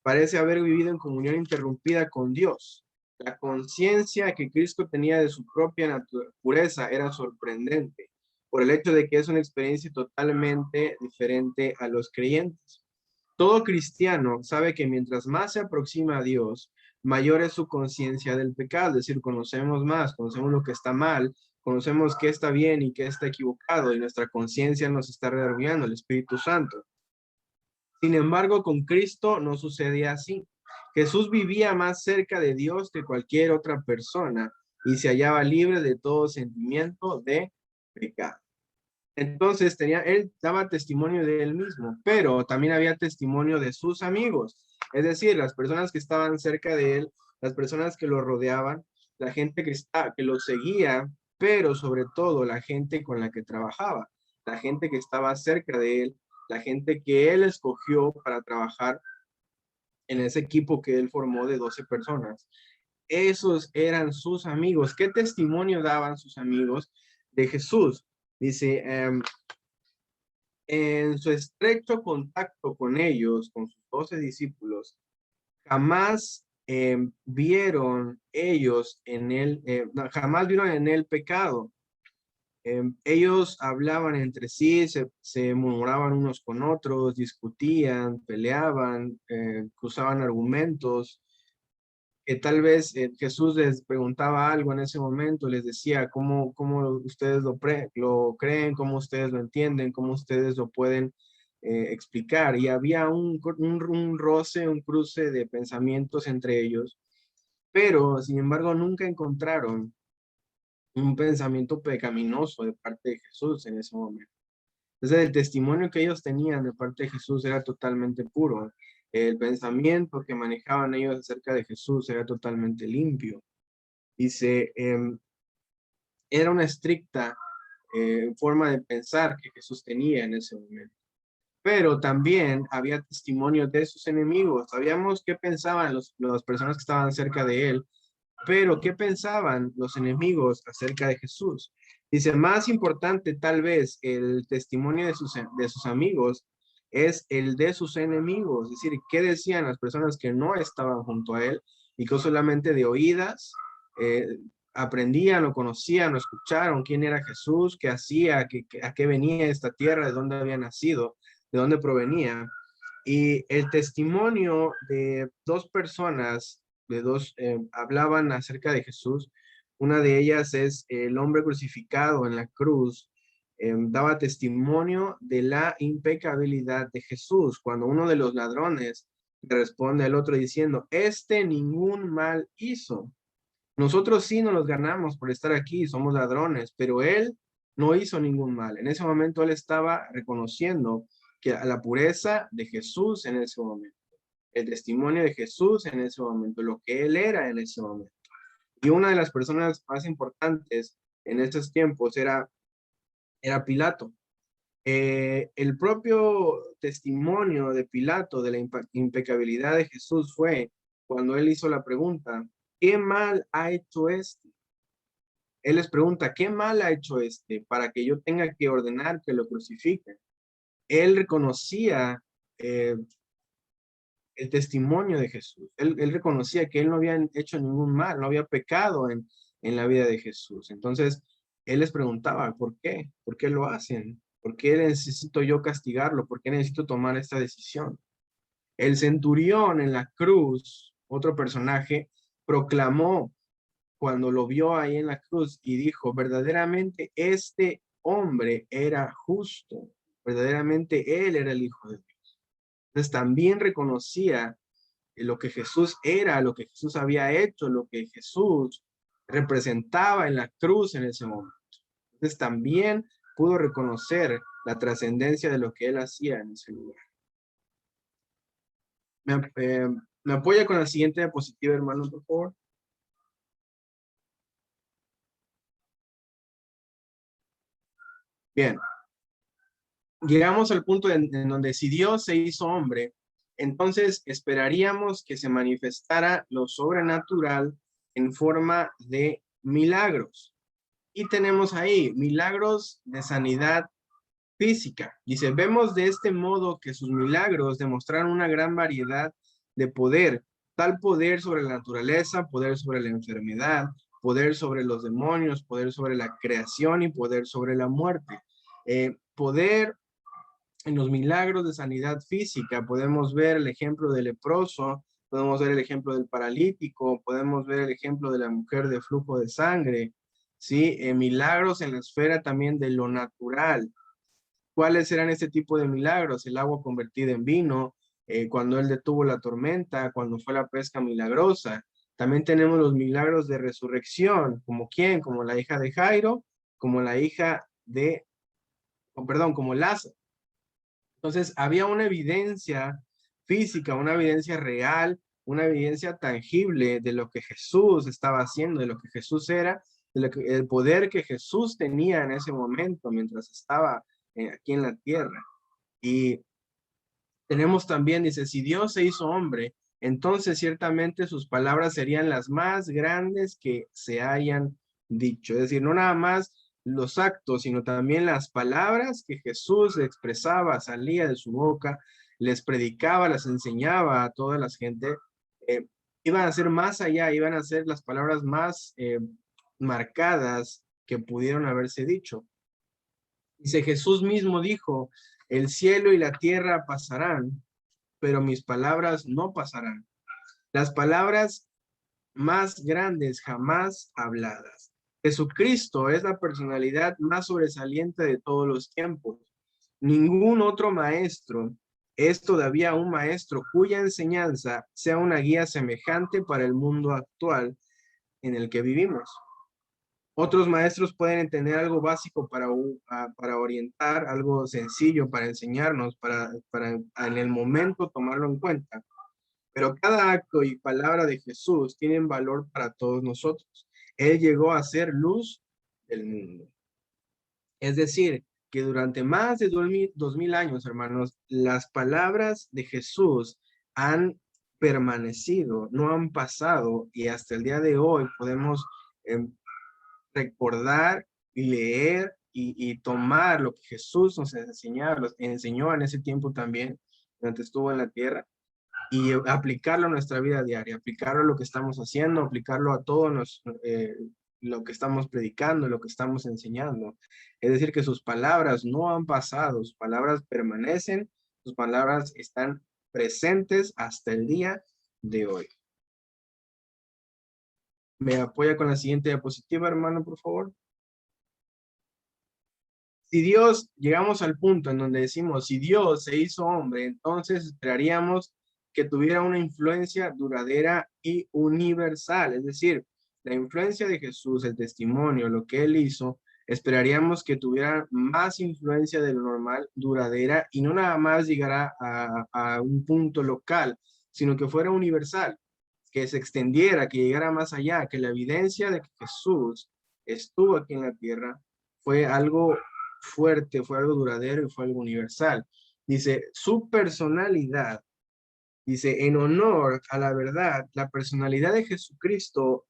Parece haber vivido en comunión interrumpida con Dios. La conciencia que Cristo tenía de su propia pureza era sorprendente, por el hecho de que es una experiencia totalmente diferente a los creyentes. Todo cristiano sabe que mientras más se aproxima a Dios, mayor es su conciencia del pecado, es decir, conocemos más, conocemos lo que está mal, conocemos qué está bien y qué está equivocado, y nuestra conciencia nos está redarguyendo, el Espíritu Santo. Sin embargo, con Cristo no sucedía así. Jesús vivía más cerca de Dios que cualquier otra persona y se hallaba libre de todo sentimiento de pecado. Entonces él daba testimonio de él mismo, pero también había testimonio de sus amigos, es decir, las personas que estaban cerca de él, las personas que lo rodeaban, la gente que lo seguía, pero sobre todo la gente con la que trabajaba, la gente que estaba cerca de él, la gente que él escogió para trabajar en ese equipo que él formó de 12 personas. Esos eran sus amigos. ¿Qué testimonio daban sus amigos de Jesús? Dice, en su estrecho contacto con ellos, con sus 12 discípulos, jamás vieron ellos en él, jamás vieron en él pecado. Ellos hablaban entre sí, se murmuraban unos con otros, discutían, peleaban, cruzaban argumentos. Que tal vez Jesús les preguntaba algo en ese momento, les decía cómo ustedes lo creen, cómo ustedes lo entienden, cómo ustedes lo pueden explicar. Y había un roce, un cruce de pensamientos entre ellos. pero sin embargo nunca encontraron un pensamiento pecaminoso de parte de Jesús en ese momento. Entonces el testimonio que ellos tenían de parte de Jesús era totalmente puro. El pensamiento que manejaban ellos acerca de Jesús era totalmente limpio. Dice, era una estricta forma de pensar que Jesús tenía en ese momento. Pero también había testimonio de sus enemigos. Sabíamos qué pensaban las personas que estaban cerca de él, pero ¿qué pensaban los enemigos acerca de Jesús? Dice, más importante tal vez el testimonio de sus amigos es el de sus enemigos. Es decir, ¿qué decían las personas que no estaban junto a él y que solamente de oídas aprendían o conocían o escucharon quién era Jesús, qué hacía, a qué venía esta tierra, de dónde había nacido, de dónde provenía? Y el testimonio de dos personas, hablaban acerca de Jesús. Una de ellas es el hombre crucificado en la cruz. Daba testimonio de la impecabilidad de Jesús. Cuando uno de los ladrones le responde al otro diciendo, este ningún mal hizo. Nosotros sí nos los ganamos por estar aquí, somos ladrones, pero él no hizo ningún mal. En ese momento él estaba reconociendo que a la pureza de Jesús en ese momento, el testimonio de Jesús en ese momento, lo que él era en ese momento. Y una de las personas más importantes en estos tiempos era Pilato. El propio testimonio de Pilato de la impecabilidad de Jesús fue cuando él hizo la pregunta, ¿qué mal ha hecho este? Él les pregunta, ¿qué mal ha hecho este para que yo tenga que ordenar que lo crucifiquen? Él reconocía el testimonio de Jesús. Él reconocía que él no había hecho ningún mal, no había pecado en la vida de Jesús. Entonces, él les preguntaba, ¿por qué? ¿Por qué lo hacen? ¿Por qué necesito yo castigarlo? ¿Por qué necesito tomar esta decisión? El centurión en la cruz, otro personaje, proclamó cuando lo vio ahí en la cruz y dijo, verdaderamente este hombre era justo, verdaderamente él era el Hijo de Dios. Entonces también reconocía lo que Jesús era, lo que Jesús había hecho, lo que Jesús representaba en la cruz en ese momento. Entonces también pudo reconocer la trascendencia de lo que él hacía en ese lugar. ¿Me apoya con la siguiente diapositiva, hermano, por favor? Bien. Llegamos al punto en donde si Dios se hizo hombre, entonces esperaríamos que se manifestara lo sobrenatural en forma de milagros. Y tenemos ahí milagros de sanidad física. Dice, vemos de este modo que sus milagros demostraron una gran variedad de poder, tal poder sobre la naturaleza, poder sobre la enfermedad, poder sobre los demonios, poder sobre la creación y poder sobre la muerte. Poder en los milagros de sanidad física. Podemos ver el ejemplo del leproso, podemos ver el ejemplo del paralítico, podemos ver el ejemplo de la mujer de flujo de sangre, ¿sí? Milagros en la esfera también de lo natural. ¿Cuáles eran este tipo de milagros? El agua convertida en vino, cuando él detuvo la tormenta, cuando fue la pesca milagrosa. También tenemos los milagros de resurrección, ¿como quién? Como la hija de Jairo, como la hija de, como Lázaro. Entonces, había una evidencia física, una evidencia real, una evidencia tangible de lo que Jesús estaba haciendo, de lo que Jesús era, el poder que Jesús tenía en ese momento mientras estaba aquí en la tierra. Y tenemos también, dice, si Dios se hizo hombre, entonces ciertamente sus palabras serían las más grandes que se hayan dicho. Es decir, no nada más los actos, sino también las palabras que Jesús expresaba, salía de su boca, les predicaba, las enseñaba a toda la gente, iban a ser más allá, iban a ser las palabras más marcadas que pudieron haberse dicho. Dice, Jesús mismo dijo, el cielo y la tierra pasarán, pero mis palabras no pasarán. Las palabras más grandes jamás habladas. Jesucristo es la personalidad más sobresaliente de todos los tiempos. Ningún otro maestro es todavía un maestro cuya enseñanza sea una guía semejante para el mundo actual en el que vivimos. Otros maestros pueden entender algo básico para orientar, algo sencillo para enseñarnos, para en el momento tomarlo en cuenta. Pero cada acto y palabra de Jesús tienen valor para todos nosotros. Él llegó a ser luz del mundo. Es decir, que durante más de 2000 años, hermanos, las palabras de Jesús han permanecido, no han pasado, y hasta el día de hoy podemos recordar y leer y tomar lo que Jesús nos enseñó en ese tiempo también, durante estuvo en la tierra, y aplicarlo a nuestra vida diaria, aplicarlo a lo que estamos haciendo, aplicarlo a todo lo que estamos predicando, lo que estamos enseñando. Es decir, que sus palabras no han pasado, sus palabras permanecen, sus palabras están presentes hasta el día de hoy. ¿Me apoya con la siguiente diapositiva, hermano, por favor? Si Dios, llegamos al punto en donde decimos, si Dios se hizo hombre, entonces esperaríamos que tuviera una influencia duradera y universal. Es decir, la influencia de Jesús, el testimonio, lo que Él hizo, esperaríamos que tuviera más influencia de lo normal, duradera, y no nada más llegara a un punto local, sino que fuera universal, que se extendiera, que llegara más allá, que la evidencia de que Jesús estuvo aquí en la tierra fue algo fuerte, fue algo duradero y fue algo universal. Dice, su personalidad, dice, en honor a la verdad, la personalidad de Jesucristo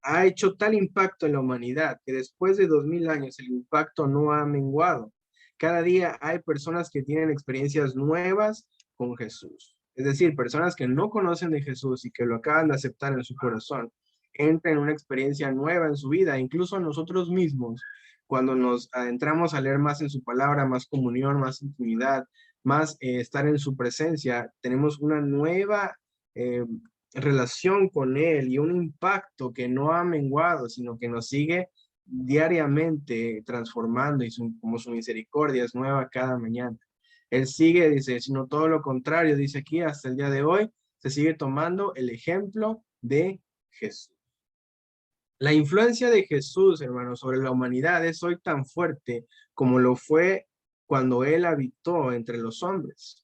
ha hecho tal impacto en la humanidad que después de 2000 años el impacto no ha menguado. Cada día hay personas que tienen experiencias nuevas con Jesús. Es decir, personas que no conocen de Jesús y que lo acaban de aceptar en su corazón, entran en una experiencia nueva en su vida. Incluso nosotros mismos, cuando nos adentramos a leer más en su palabra, más comunión, más intimidad, más estar en su presencia, tenemos una nueva relación con Él y un impacto que no ha menguado, sino que nos sigue diariamente transformando y como su misericordia es nueva cada mañana. Él sigue, dice, sino todo lo contrario, dice aquí, hasta el día de hoy, se sigue tomando el ejemplo de Jesús. La influencia de Jesús, hermanos, sobre la humanidad es hoy tan fuerte como lo fue cuando Él habitó entre los hombres.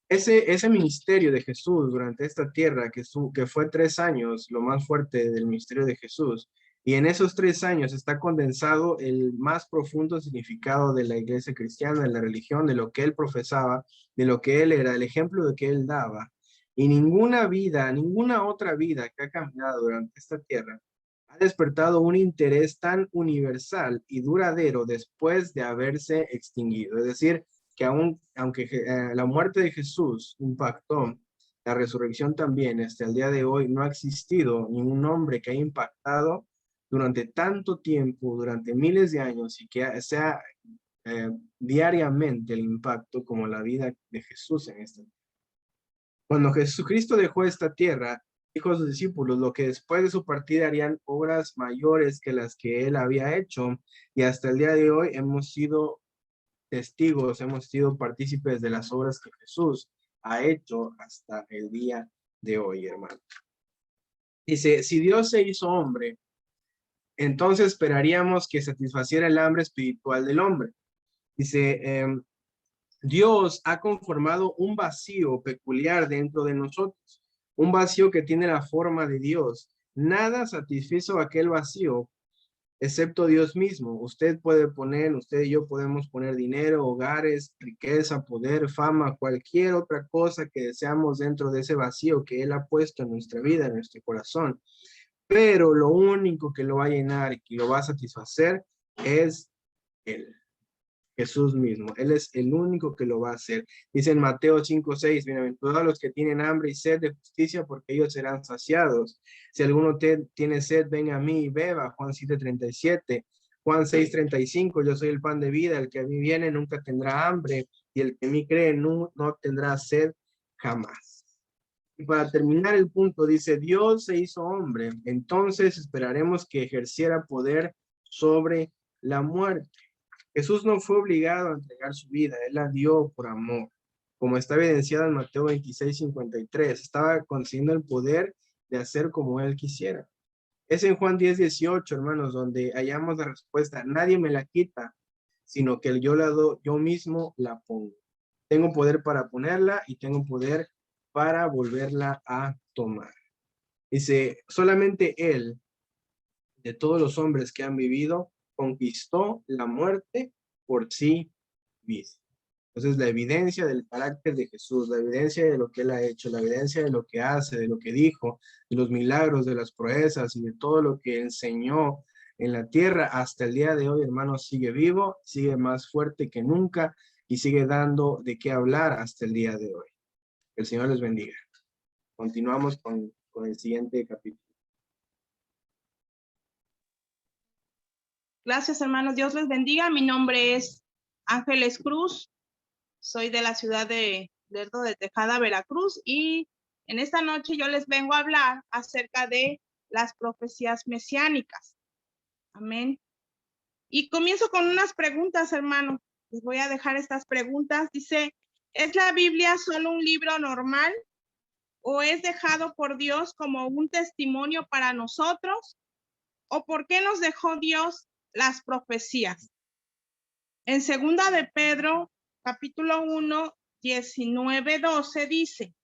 Ese ministerio de Jesús durante esta tierra, que fue 3 años, lo más fuerte del ministerio de Jesús, y en esos 3 años está condensado el más profundo significado de la iglesia cristiana, de la religión, de lo que Él profesaba, de lo que Él era, el ejemplo de que Él daba. Y ninguna vida, ninguna otra vida que ha caminado durante esta tierra ha despertado un interés tan universal y duradero después de haberse extinguido. Es decir, que aunque la muerte de Jesús impactó, la resurrección también, hasta el día de hoy no ha existido ningún hombre que haya impactado durante tanto tiempo, durante miles de años, y que sea diariamente el impacto como la vida de Jesús en esta tierra. Cuando Jesucristo dejó esta tierra, dijo a sus discípulos lo que después de su partida harían obras mayores que las que Él había hecho, y hasta el día de hoy hemos sido testigos, hemos sido partícipes de las obras que Jesús ha hecho hasta el día de hoy, hermano. Dice, si Dios se hizo hombre, entonces esperaríamos que satisfaciera el hambre espiritual del hombre. Dice, Dios ha conformado un vacío peculiar dentro de nosotros, un vacío que tiene la forma de Dios. Nada satisfizo aquel vacío excepto Dios mismo. Usted y yo podemos poner dinero, hogares, riqueza, poder, fama, cualquier otra cosa que deseamos dentro de ese vacío que Él ha puesto en nuestra vida, en nuestro corazón. Pero lo único que lo va a llenar y que lo va a satisfacer es Él, Jesús mismo. Él es el único que lo va a hacer. Dice en Mateo 5:6, bienaventurados los que tienen hambre y sed de justicia, porque ellos serán saciados. Si alguno tiene sed, venga a mí y beba. Juan 7:37. Juan 6:35, yo soy el pan de vida, el que a mí viene nunca tendrá hambre, y el que en mí cree no tendrá sed jamás. Y para terminar el punto, dice, Dios se hizo hombre, entonces esperaremos que ejerciera poder sobre la muerte. Jesús no fue obligado a entregar su vida, Él la dio por amor. Como está evidenciado en Mateo 26:53, estaba consiguiendo el poder de hacer como Él quisiera. Es en Juan 10:18, hermanos, donde hallamos la respuesta. Nadie me la quita, sino que yo la doy, yo mismo la pongo. Tengo poder para ponerla y tengo poder para volverla a tomar. Dice, solamente Él, de todos los hombres que han vivido, conquistó la muerte por sí mismo. Entonces, la evidencia del carácter de Jesús, la evidencia de lo que Él ha hecho, la evidencia de lo que hace, de lo que dijo, de los milagros, de las proezas y de todo lo que enseñó en la tierra hasta el día de hoy, hermanos, sigue vivo, sigue más fuerte que nunca y sigue dando de qué hablar hasta el día de hoy. Que el Señor les bendiga. Continuamos con el siguiente capítulo. Gracias, hermanos. Dios les bendiga. Mi nombre es Ángeles Cruz. Soy de la ciudad de Lerdo de Tejada, Veracruz. Y en esta noche yo les vengo a hablar acerca de las profecías mesiánicas. Amén. Y comienzo con unas preguntas, hermano. Les voy a dejar estas preguntas. Dice, ¿es la Biblia solo un libro normal o es dejado por Dios como un testimonio para nosotros? ¿O por qué nos dejó Dios las profecías? En segunda de Pedro, capítulo 1, 19-12 dice,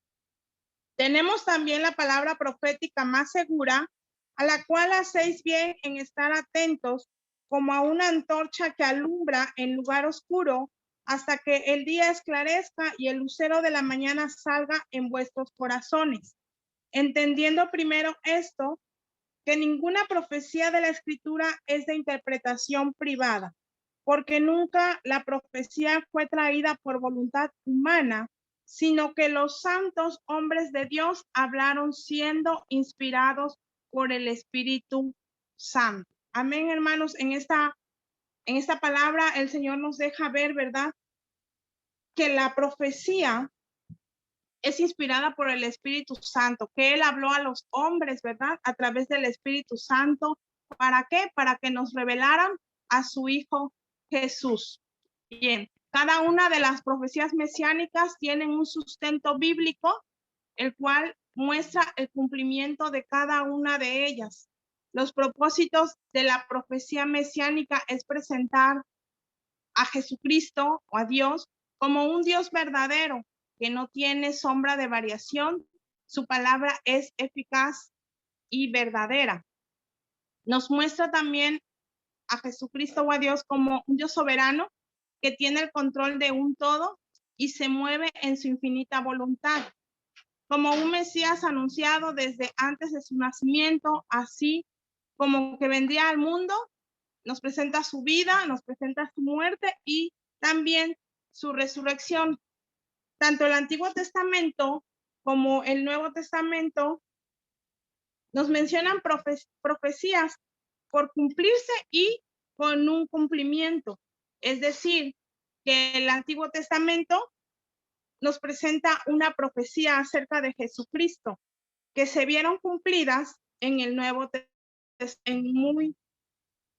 tenemos también la palabra profética más segura, a la cual hacéis bien en estar atentos como a una antorcha que alumbra en lugar oscuro hasta que el día esclarezca y el lucero de la mañana salga en vuestros corazones. Entendiendo primero esto, que ninguna profecía de la Escritura es de interpretación privada, porque nunca la profecía fue traída por voluntad humana, sino que los santos hombres de Dios hablaron siendo inspirados por el Espíritu Santo. Amén, hermanos. En esta palabra el Señor nos deja ver, ¿verdad?, que la profecía es inspirada por el Espíritu Santo, que Él habló a los hombres, ¿verdad?, a través del Espíritu Santo. ¿Para qué? Para que nos revelaran a su Hijo Jesús. Bien, cada una de las profecías mesiánicas tienen un sustento bíblico, el cual muestra el cumplimiento de cada una de ellas. Los propósitos de la profecía mesiánica es presentar a Jesucristo o a Dios como un Dios verdadero, que no tiene sombra de variación. Su palabra es eficaz y verdadera. Nos muestra también a Jesucristo o a Dios como un Dios soberano que tiene el control de un todo y se mueve en su infinita voluntad. Como un Mesías anunciado desde antes de su nacimiento, así como que vendría al mundo, nos presenta su vida, nos presenta su muerte y también su resurrección. Tanto el Antiguo Testamento como el Nuevo Testamento nos mencionan profecías por cumplirse y con un cumplimiento. Es decir, que el Antiguo Testamento nos presenta una profecía acerca de Jesucristo, que se vieron cumplidas en el Nuevo Testamento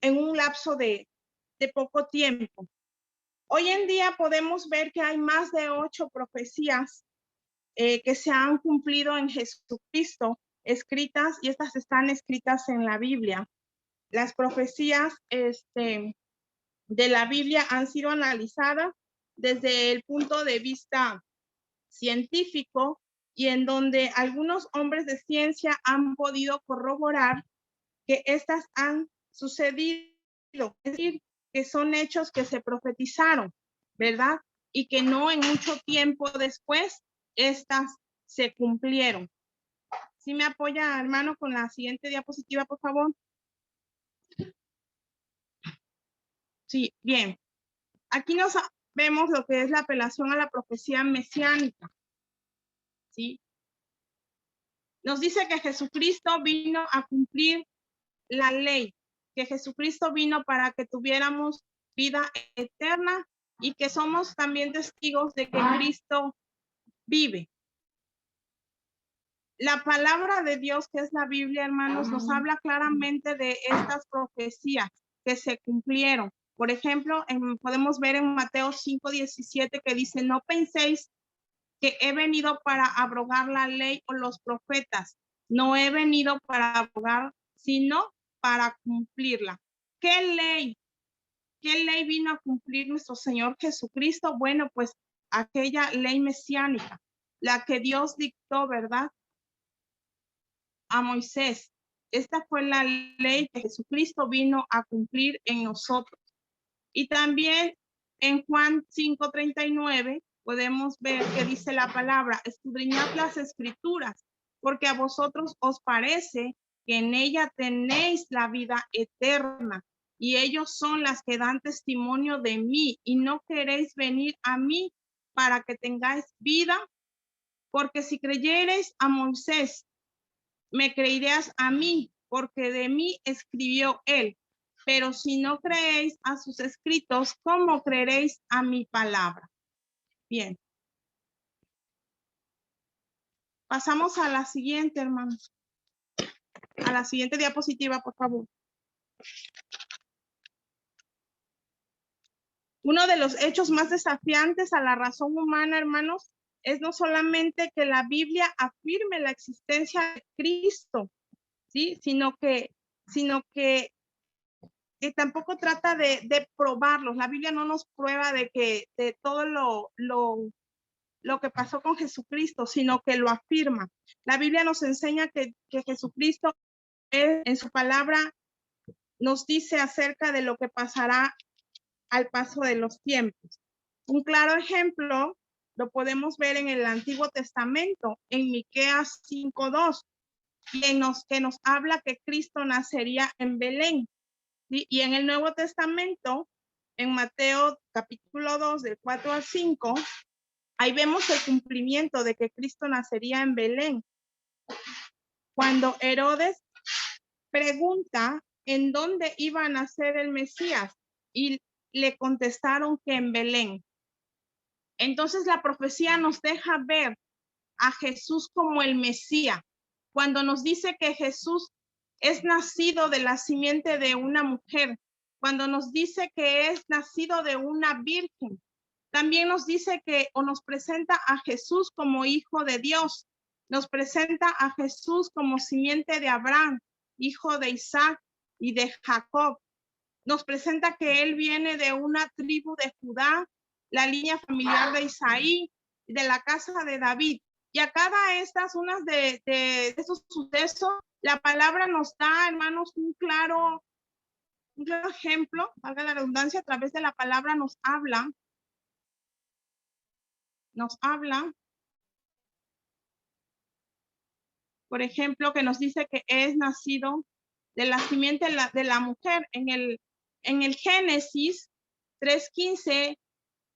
en un lapso de poco tiempo. Hoy en día podemos ver que hay más de 8 profecías que se han cumplido en Jesucristo, escritas, y estas están escritas en la Biblia. Las profecías de la Biblia han sido analizadas desde el punto de vista científico y en donde algunos hombres de ciencia han podido corroborar que estas han sucedido, es decir, que son hechos que se profetizaron, ¿verdad? Y que no en mucho tiempo después estas se cumplieron. ¿Sí me apoya, hermano, con la siguiente diapositiva, por favor? Sí, bien. Aquí nos vemos lo que es la apelación a la profecía mesiánica. ¿Sí? Nos dice que Jesucristo vino a cumplir la ley, que Jesucristo vino para que tuviéramos vida eterna y que somos también testigos de que Cristo vive. La palabra de Dios, que es la Biblia, hermanos, nos habla claramente de estas profecías que se cumplieron. Por ejemplo, podemos ver en Mateo 5:17 que dice, no penséis que he venido para abrogar la ley o los profetas. No he venido para abrogar, sino para cumplirla. ¿Qué ley? ¿Qué ley vino a cumplir nuestro Señor Jesucristo? Bueno, pues aquella ley mesiánica, la que Dios dictó, ¿verdad? A Moisés. Esta fue la ley que Jesucristo vino a cumplir en nosotros. Y también en Juan 5:39 podemos ver que dice la palabra, escudriñad las escrituras, porque a vosotros os parece que en ella tenéis la vida eterna, y ellos son las que dan testimonio de mí, y no queréis venir a mí para que tengáis vida, porque si creyereis a Moisés, me creerás a mí, porque de mí escribió él. Pero si no creéis a sus escritos, ¿cómo creeréis a mi palabra? Bien. Pasamos a la siguiente, hermanos. A la siguiente diapositiva, por favor. Uno de los hechos más desafiantes a la razón humana, hermanos, es no solamente que la Biblia afirme la existencia de Cristo, ¿sí? Sino que tampoco trata de probarlos. La Biblia no nos prueba de todo lo que pasó con Jesucristo, sino que lo afirma. La Biblia nos enseña que Jesucristo en su palabra nos dice acerca de lo que pasará al paso de los tiempos. Un claro ejemplo lo podemos ver en el Antiguo Testamento, en Miqueas 5:2, que nos habla que Cristo nacería en Belén. ¿Sí? Y en el Nuevo Testamento, en Mateo capítulo 2, del 4 al 5, ahí vemos el cumplimiento de que Cristo nacería en Belén. Cuando Herodes pregunta en dónde iba a nacer el Mesías, y le contestaron que en Belén. Entonces la profecía nos deja ver a Jesús como el Mesías. Cuando nos dice que Jesús es nacido de la simiente de una mujer, cuando nos dice que es nacido de una virgen, también nos dice que o nos presenta a Jesús como hijo de Dios, nos presenta a Jesús como simiente de Abraham, hijo de Isaac y de Jacob. Nos presenta que él viene de una tribu de Judá, la línea familiar de Isaí, de la casa de David. Y a cada estas, unas de estos sucesos, la palabra nos da, hermanos, un claro ejemplo, valga la redundancia, a través de la palabra nos habla, por ejemplo, que nos dice que es nacido de la simiente de la mujer. En el Génesis 3:15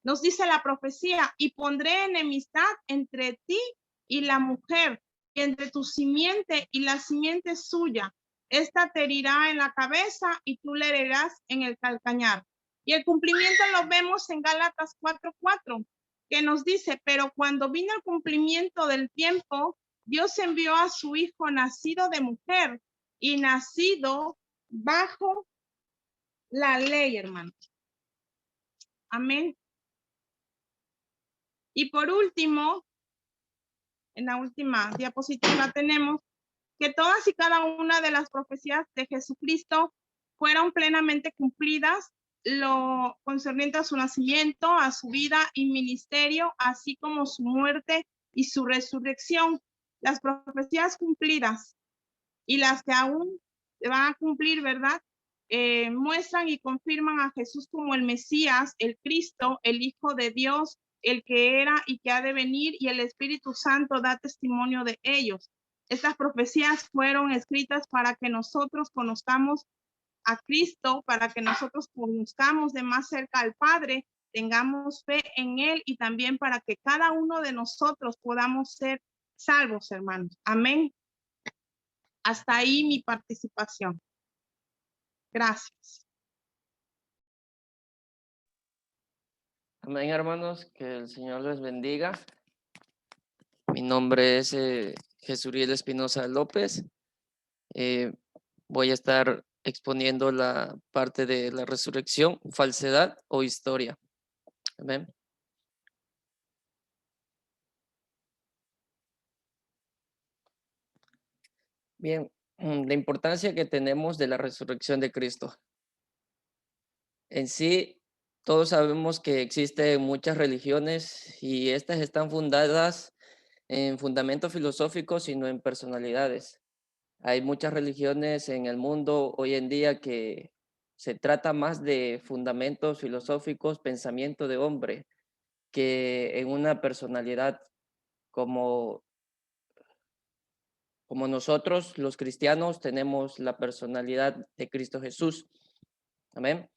nos dice la profecía, y pondré enemistad entre ti y la mujer, y entre tu simiente y la simiente suya. Esta te herirá en la cabeza y tú le herirás en el calcañar. Y el cumplimiento lo vemos en Gálatas 4:4, que nos dice, pero cuando vino el cumplimiento del tiempo, Dios envió a su hijo nacido de mujer y nacido bajo la ley, hermanos. Amén. Y por último, en la última diapositiva tenemos que todas y cada una de las profecías de Jesucristo fueron plenamente cumplidas, lo concerniente a su nacimiento, a su vida y ministerio, así como su muerte y su resurrección. Las profecías cumplidas y las que aún se van a cumplir, ¿verdad? Muestran y confirman a Jesús como el Mesías, el Cristo, el Hijo de Dios, el que era y que ha de venir, y el Espíritu Santo da testimonio de ellos. Estas profecías fueron escritas para que nosotros conozcamos a Cristo, para que nosotros conozcamos de más cerca al Padre, tengamos fe en Él, y también para que cada uno de nosotros podamos ser salvos, hermanos. Amén. Hasta ahí mi participación. Gracias. Amén, hermanos, que el Señor les bendiga. Mi nombre es Jesuriel Espinosa López. Voy a estar exponiendo la parte de la resurrección, falsedad o historia. Amén. Bien, la importancia que tenemos de la resurrección de Cristo. En sí, todos sabemos que existen muchas religiones y estas están fundadas en fundamentos filosóficos y no en personalidades. Hay muchas religiones en el mundo hoy en día que se trata más de fundamentos filosóficos, pensamiento de hombre, que en una personalidad como, como nosotros, los cristianos, tenemos la personalidad de Cristo Jesús. Amén.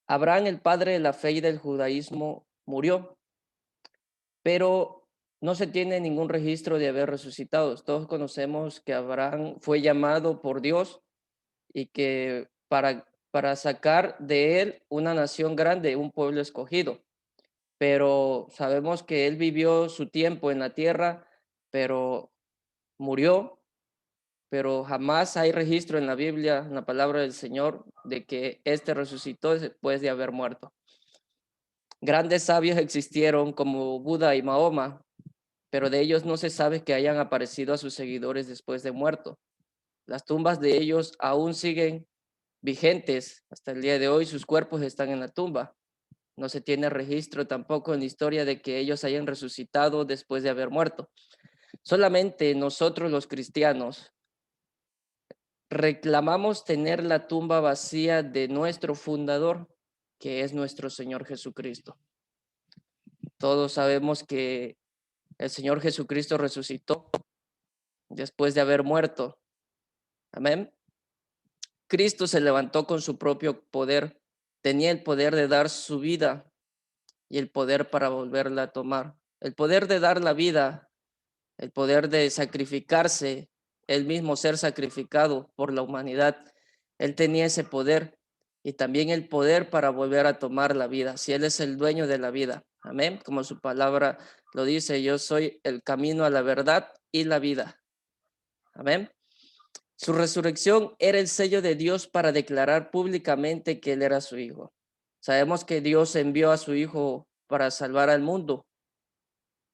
Abraham, el padre de la fe y del judaísmo, murió, pero no se tiene ningún registro de haber resucitado. Todos conocemos que Abraham fue llamado por Dios y que para sacar de él una nación grande, un pueblo escogido. Pero sabemos que él vivió su tiempo en la tierra, pero murió, pero jamás hay registro en la Biblia, en la palabra del Señor, de que éste resucitó después de haber muerto. Grandes sabios existieron como Buda y Mahoma, pero de ellos no se sabe que hayan aparecido a sus seguidores después de muerto. Las tumbas de ellos aún siguen vigentes hasta el día de hoy, sus cuerpos están en la tumba. No se tiene registro tampoco en la historia de que ellos hayan resucitado después de haber muerto. Solamente nosotros los cristianos reclamamos tener la tumba vacía de nuestro fundador, que es nuestro Señor Jesucristo. Todos sabemos que el Señor Jesucristo resucitó después de haber muerto. Amén. Cristo se levantó con su propio poder. Tenía el poder de dar su vida y el poder para volverla a tomar. El poder de dar la vida, el poder de sacrificarse, él mismo ser sacrificado por la humanidad. Él tenía ese poder y también el poder para volver a tomar la vida, si él es el dueño de la vida. Amén. Como su palabra lo dice, yo soy el camino a la verdad y la vida. Amén. Su resurrección era el sello de Dios para declarar públicamente que él era su hijo. Sabemos que Dios envió a su hijo para salvar al mundo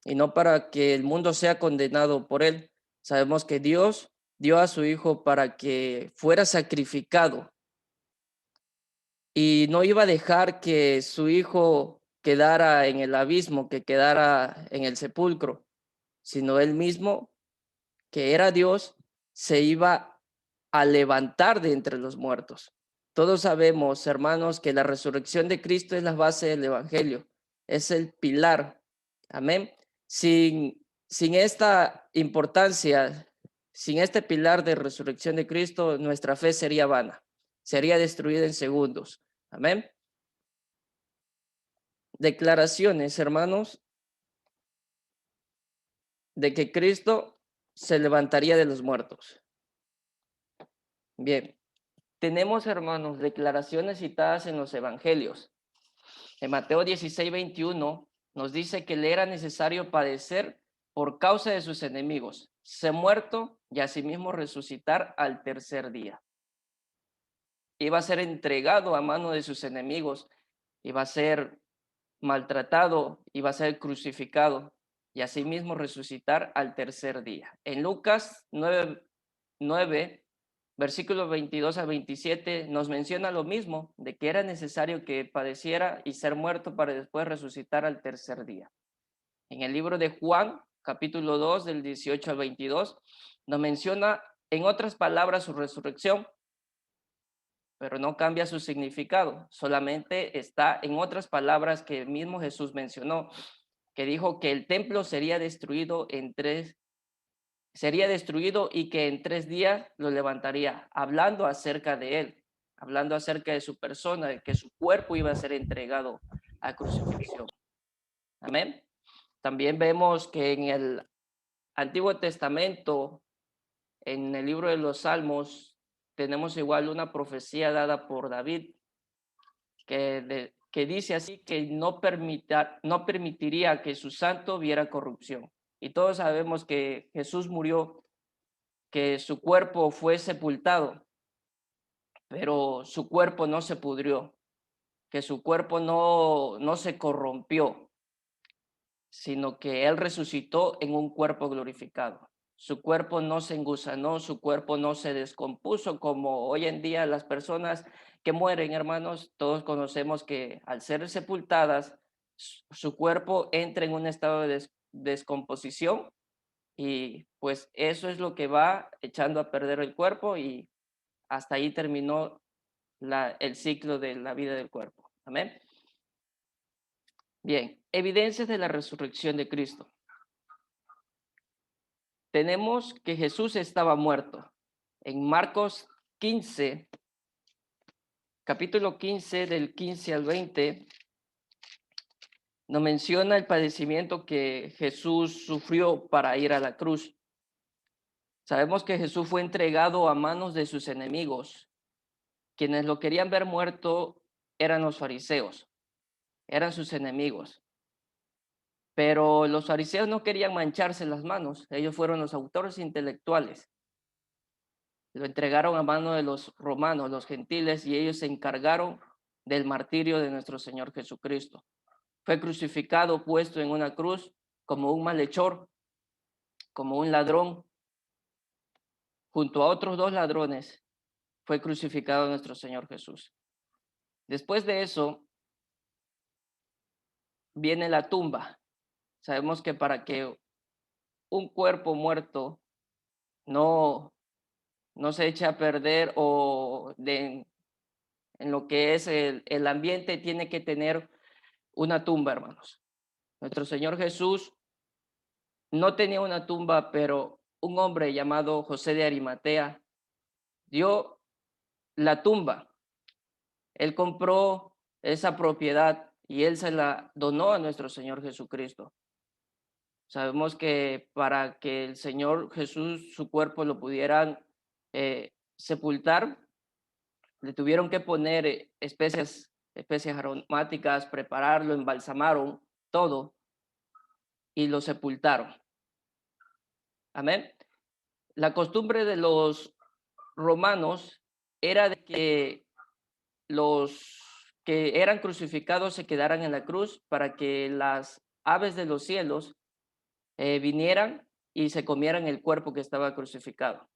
y no para que el mundo sea condenado por él. Sabemos que Dios dio a su hijo para que fuera sacrificado y no iba a dejar que su hijo quedara en el abismo, que quedara en el sepulcro, sino él mismo, que era Dios, se iba a levantar de entre los muertos. Todos sabemos, hermanos, que la resurrección de Cristo es la base del evangelio, es el pilar. Amén. Sin esta importancia, sin este pilar de resurrección de Cristo, nuestra fe sería vana, sería destruida en segundos. Amén. Declaraciones, hermanos, de que Cristo se levantaría de los muertos. Bien, tenemos, hermanos, declaraciones citadas en los evangelios. En Mateo 16:21 nos dice que le era necesario padecer por causa de sus enemigos, ser muerto y asimismo resucitar al tercer día. Iba a ser entregado a mano de sus enemigos, iba a ser maltratado, iba a ser crucificado y asimismo resucitar al tercer día. En Lucas 9, versículos 22 a 27 nos menciona lo mismo, de que era necesario que padeciera y ser muerto para después resucitar al tercer día. En el libro de Juan, capítulo 2, del 18 al 22, nos menciona en otras palabras su resurrección, pero no cambia su significado, solamente está en otras palabras que el mismo Jesús mencionó, que dijo que el templo sería destruido y que en 3 días lo levantaría, hablando acerca de él, hablando acerca de su persona, de que su cuerpo iba a ser entregado a crucifixión. Amén. También vemos que en el Antiguo Testamento, en el libro de los Salmos, tenemos igual una profecía dada por David, que dice así, que no permitiría que su santo viera corrupción. Y todos sabemos que Jesús murió, que su cuerpo fue sepultado, pero su cuerpo no se pudrió, que su cuerpo no se corrompió, sino que Él resucitó en un cuerpo glorificado. Su cuerpo no se engusanó, su cuerpo no se descompuso como hoy en día las personas que mueren, hermanos, todos conocemos que al ser sepultadas, su cuerpo entra en un estado de descomposición y pues eso es lo que va echando a perder el cuerpo y hasta ahí terminó el ciclo de la vida del cuerpo. Amén. Bien, evidencias de la resurrección de Cristo. Tenemos que Jesús estaba muerto. En Marcos 15, capítulo 15, del 15 al 20, nos menciona el padecimiento que Jesús sufrió para ir a la cruz. Sabemos que Jesús fue entregado a manos de sus enemigos. Quienes lo querían ver muerto eran los fariseos, eran sus enemigos. Pero los fariseos no querían mancharse las manos, ellos fueron los autores intelectuales. Lo entregaron a mano de los romanos, los gentiles, y ellos se encargaron del martirio de nuestro Señor Jesucristo. Fue crucificado, puesto en una cruz como un malhechor, como un ladrón. Junto a otros 2 ladrones fue crucificado nuestro Señor Jesús. Después de eso viene la tumba. Sabemos que para que un cuerpo muerto no se eche a perder o en lo que es el ambiente, tiene que tener una tumba, hermanos. Nuestro Señor Jesús no tenía una tumba, pero un hombre llamado José de Arimatea dio la tumba. Él compró esa propiedad y él se la donó a nuestro Señor Jesucristo. Sabemos que para que el Señor Jesús, su cuerpo lo pudieran sepultar, le tuvieron que poner especias aromáticas, prepararlo, embalsamaron todo y lo sepultaron. Amén. La costumbre de los romanos era de que los que eran crucificados se quedaran en la cruz para que las aves de los cielos vinieran y se comieran el cuerpo que estaba crucificado.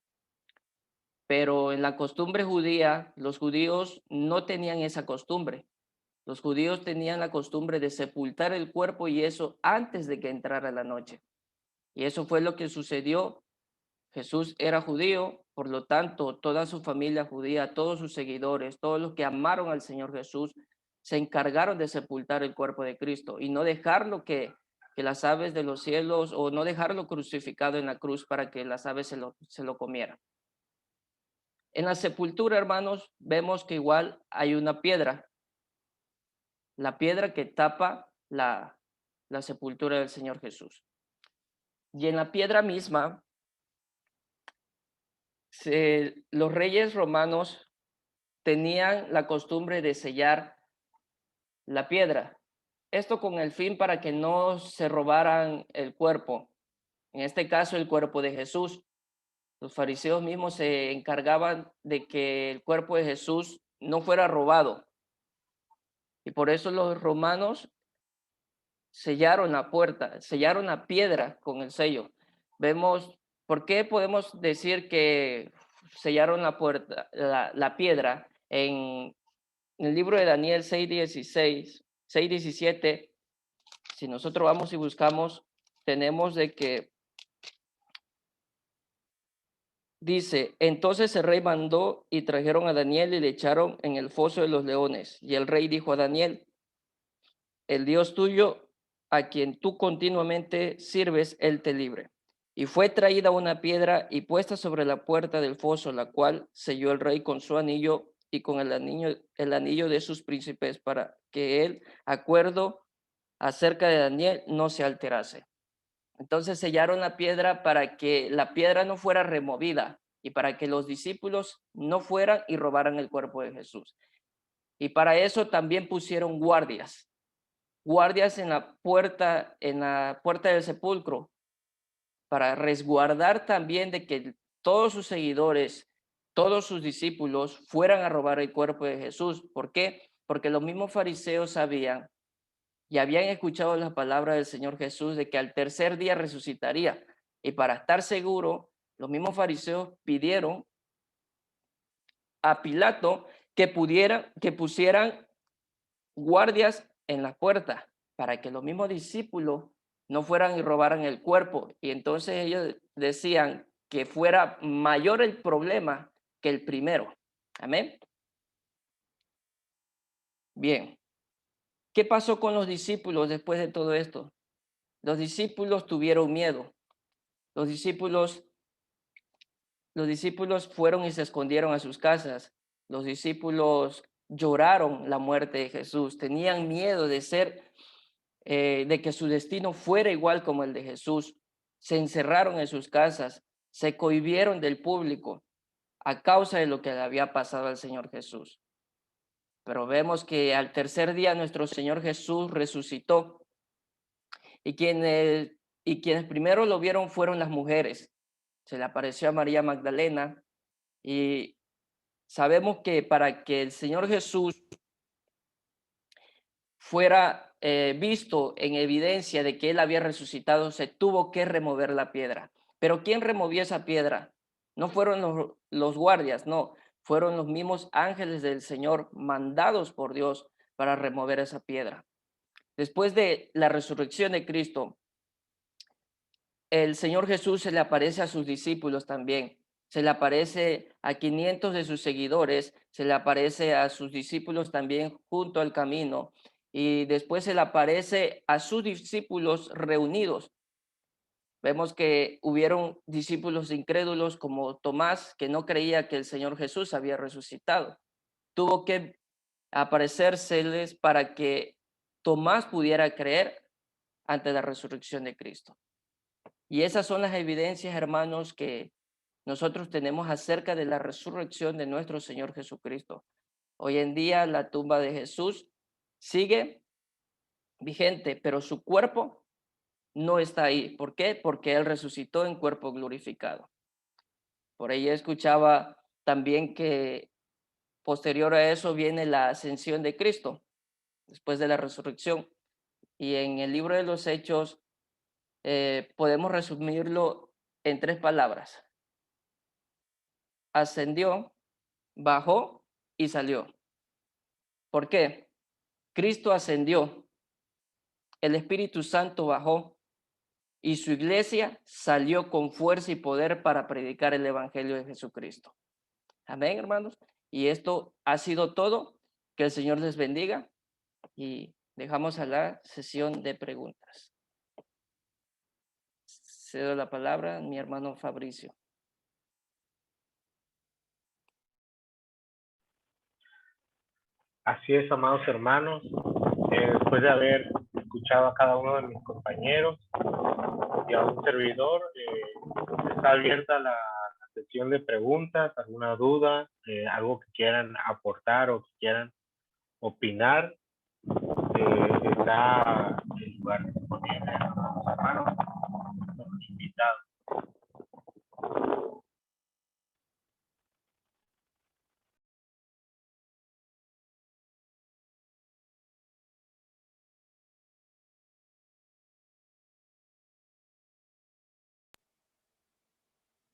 Pero en la costumbre judía, los judíos no tenían esa costumbre. Los judíos tenían la costumbre de sepultar el cuerpo y eso antes de que entrara la noche. Y eso fue lo que sucedió. Jesús era judío, por lo tanto, toda su familia judía, todos sus seguidores, todos los que amaron al Señor Jesús, se encargaron de sepultar el cuerpo de Cristo y no dejarlo que las aves de los cielos o no dejarlo crucificado en la cruz para que las aves se lo comieran. En la sepultura, hermanos, vemos que igual hay una piedra, la piedra que tapa la sepultura del Señor Jesús. Y en la piedra misma, los reyes romanos tenían la costumbre de sellar la piedra. Esto con el fin para que no se robaran el cuerpo, en este caso el cuerpo de Jesús. Los fariseos mismos se encargaban de que el cuerpo de Jesús no fuera robado. Y por eso los romanos sellaron la puerta, sellaron la piedra con el sello. Vemos, ¿por qué podemos decir que sellaron la puerta, la piedra? En el libro de Daniel 6:17, si nosotros vamos y buscamos, tenemos de que dice, entonces el rey mandó y trajeron a Daniel y le echaron en el foso de los leones. Y el rey dijo a Daniel, el Dios tuyo, a quien tú continuamente sirves, él te libre. Y fue traída una piedra y puesta sobre la puerta del foso, la cual selló el rey con su anillo y con el anillo de sus príncipes, para que el acuerdo acerca de Daniel no se alterase. Entonces sellaron la piedra para que la piedra no fuera removida y para que los discípulos no fueran y robaran el cuerpo de Jesús. Y para eso también pusieron guardias en la puerta del sepulcro, para resguardar también de que todos sus seguidores, todos sus discípulos fueran a robar el cuerpo de Jesús. ¿Por qué? Porque los mismos fariseos sabían y habían escuchado las palabras del Señor Jesús de que al tercer día resucitaría. Y para estar seguro, los mismos fariseos pidieron a Pilato que pusieran guardias en la puerta para que los mismos discípulos no fueran y robaran el cuerpo. Y entonces ellos decían que fuera mayor el problema que el primero. Amén. Bien. ¿Qué pasó con los discípulos después de todo esto? Los discípulos tuvieron miedo. Los discípulos fueron y se escondieron a sus casas. Los discípulos lloraron la muerte de Jesús. Tenían miedo de que su destino fuera igual como el de Jesús. Se encerraron en sus casas, se cohibieron del público a causa de lo que le había pasado al Señor Jesús. Pero vemos que al tercer día nuestro Señor Jesús resucitó y quienes primero lo vieron fueron las mujeres. Se le apareció a María Magdalena y sabemos que para que el Señor Jesús fuera visto en evidencia de que él había resucitado, se tuvo que remover la piedra. Pero ¿quién removió esa piedra? No fueron los guardias, no, fueron los mismos ángeles del Señor mandados por Dios para remover esa piedra. Después de la resurrección de Cristo, el Señor Jesús se le aparece a sus discípulos también, se le aparece a 500 de sus seguidores, se le aparece a sus discípulos también junto al camino, y después se le aparece a sus discípulos reunidos. Vemos que hubieron discípulos incrédulos como Tomás, que no creía que el Señor Jesús había resucitado. Tuvo que aparecérseles para que Tomás pudiera creer ante la resurrección de Cristo. Y esas son las evidencias, hermanos, que nosotros tenemos acerca de la resurrección de nuestro Señor Jesucristo. Hoy en día la tumba de Jesús sigue vigente, pero su cuerpo no está ahí. ¿Por qué? Porque Él resucitó en cuerpo glorificado. Por ahí escuchaba también que posterior a eso viene la ascensión de Cristo, después de la resurrección. Y en el libro de los Hechos podemos resumirlo en 3 palabras. Ascendió, bajó y salió. ¿Por qué? Cristo ascendió, el Espíritu Santo bajó y su iglesia salió con fuerza y poder para predicar el Evangelio de Jesucristo. Amén, hermanos. Y esto ha sido todo. Que el Señor les bendiga y dejamos a la sesión de preguntas. Cedo la palabra a mi hermano Fabricio. Así es, amados hermanos, después de haber escuchado a cada uno de mis compañeros y a un servidor, está abierta la sesión de preguntas, alguna duda, algo que quieran aportar o que quieran opinar. Está el lugar disponible, amados hermanos, los invitados.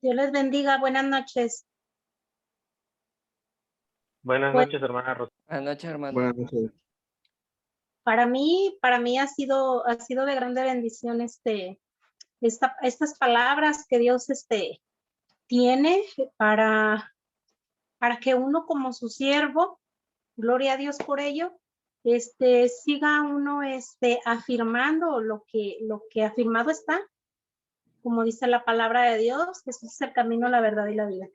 Dios les bendiga, buenas noches. Buenas noches, hermana Rosa. Buenas noches, hermano. Buenas noches. Para mí ha sido de grande bendición estas palabras que Dios tiene para que uno como su siervo, gloria a Dios por ello, siga uno afirmando lo que afirmado está, como dice la palabra de Dios, Jesús es el camino, la verdad y la vida.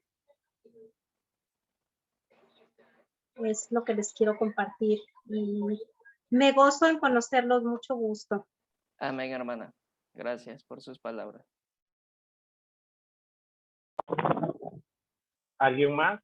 Es lo que les quiero compartir y me gozo en conocerlos, mucho gusto. Amén, hermana. Gracias por sus palabras. ¿Alguien más?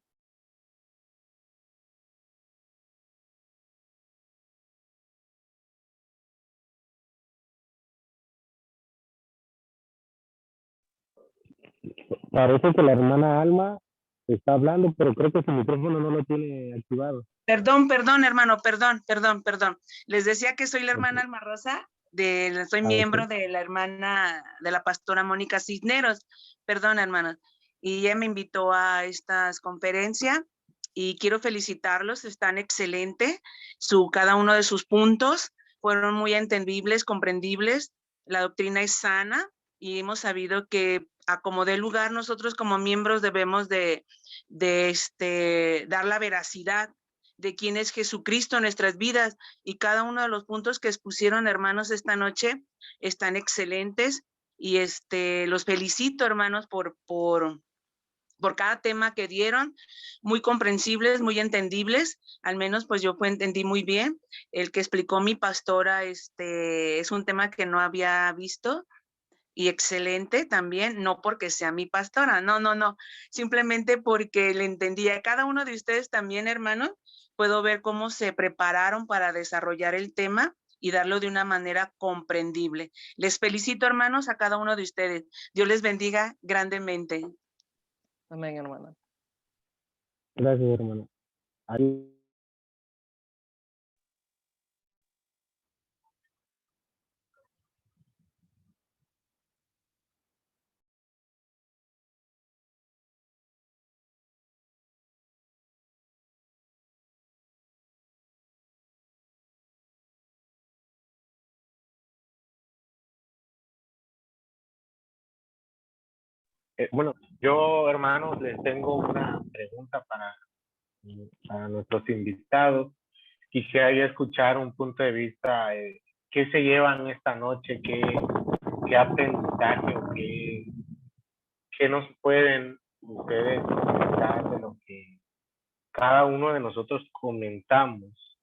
Parece que la hermana Alma está hablando, pero creo que su micrófono no lo tiene activado. Perdón, hermano, perdón. Les decía que soy la hermana Ok. Alma Rosa, soy Ah, miembro ok. de la hermana, de la pastora Mónica Cisneros. Perdón, hermanos. Y ella me invitó a esta conferencia y quiero felicitarlos, están excelentes. Cada uno de sus puntos fueron muy entendibles, comprendibles. La doctrina es sana y hemos sabido que a como dé lugar nosotros como miembros debemos de dar la veracidad de quién es Jesucristo en nuestras vidas, y cada uno de los puntos que expusieron, hermanos, esta noche están excelentes, y los felicito, hermanos, por cada tema que dieron, muy comprensibles, muy entendibles. Al menos pues yo entendí muy bien. El que explicó mi pastora, es un tema que no había visto, y excelente también, no porque sea mi pastora, no, simplemente porque le entendía a cada uno de ustedes también, hermanos. Puedo ver cómo se prepararon para desarrollar el tema y darlo de una manera comprendible. Les felicito, hermanos, a cada uno de ustedes. Dios les bendiga grandemente. Amén, hermana. Gracias, hermano. Ahí, Bueno, yo, hermanos, les tengo una pregunta para nuestros invitados. Quisiera yo escuchar un punto de vista, ¿qué se llevan esta noche? ¿Qué aprendizaje o qué nos pueden ustedes comentar de lo que cada uno de nosotros comentamos?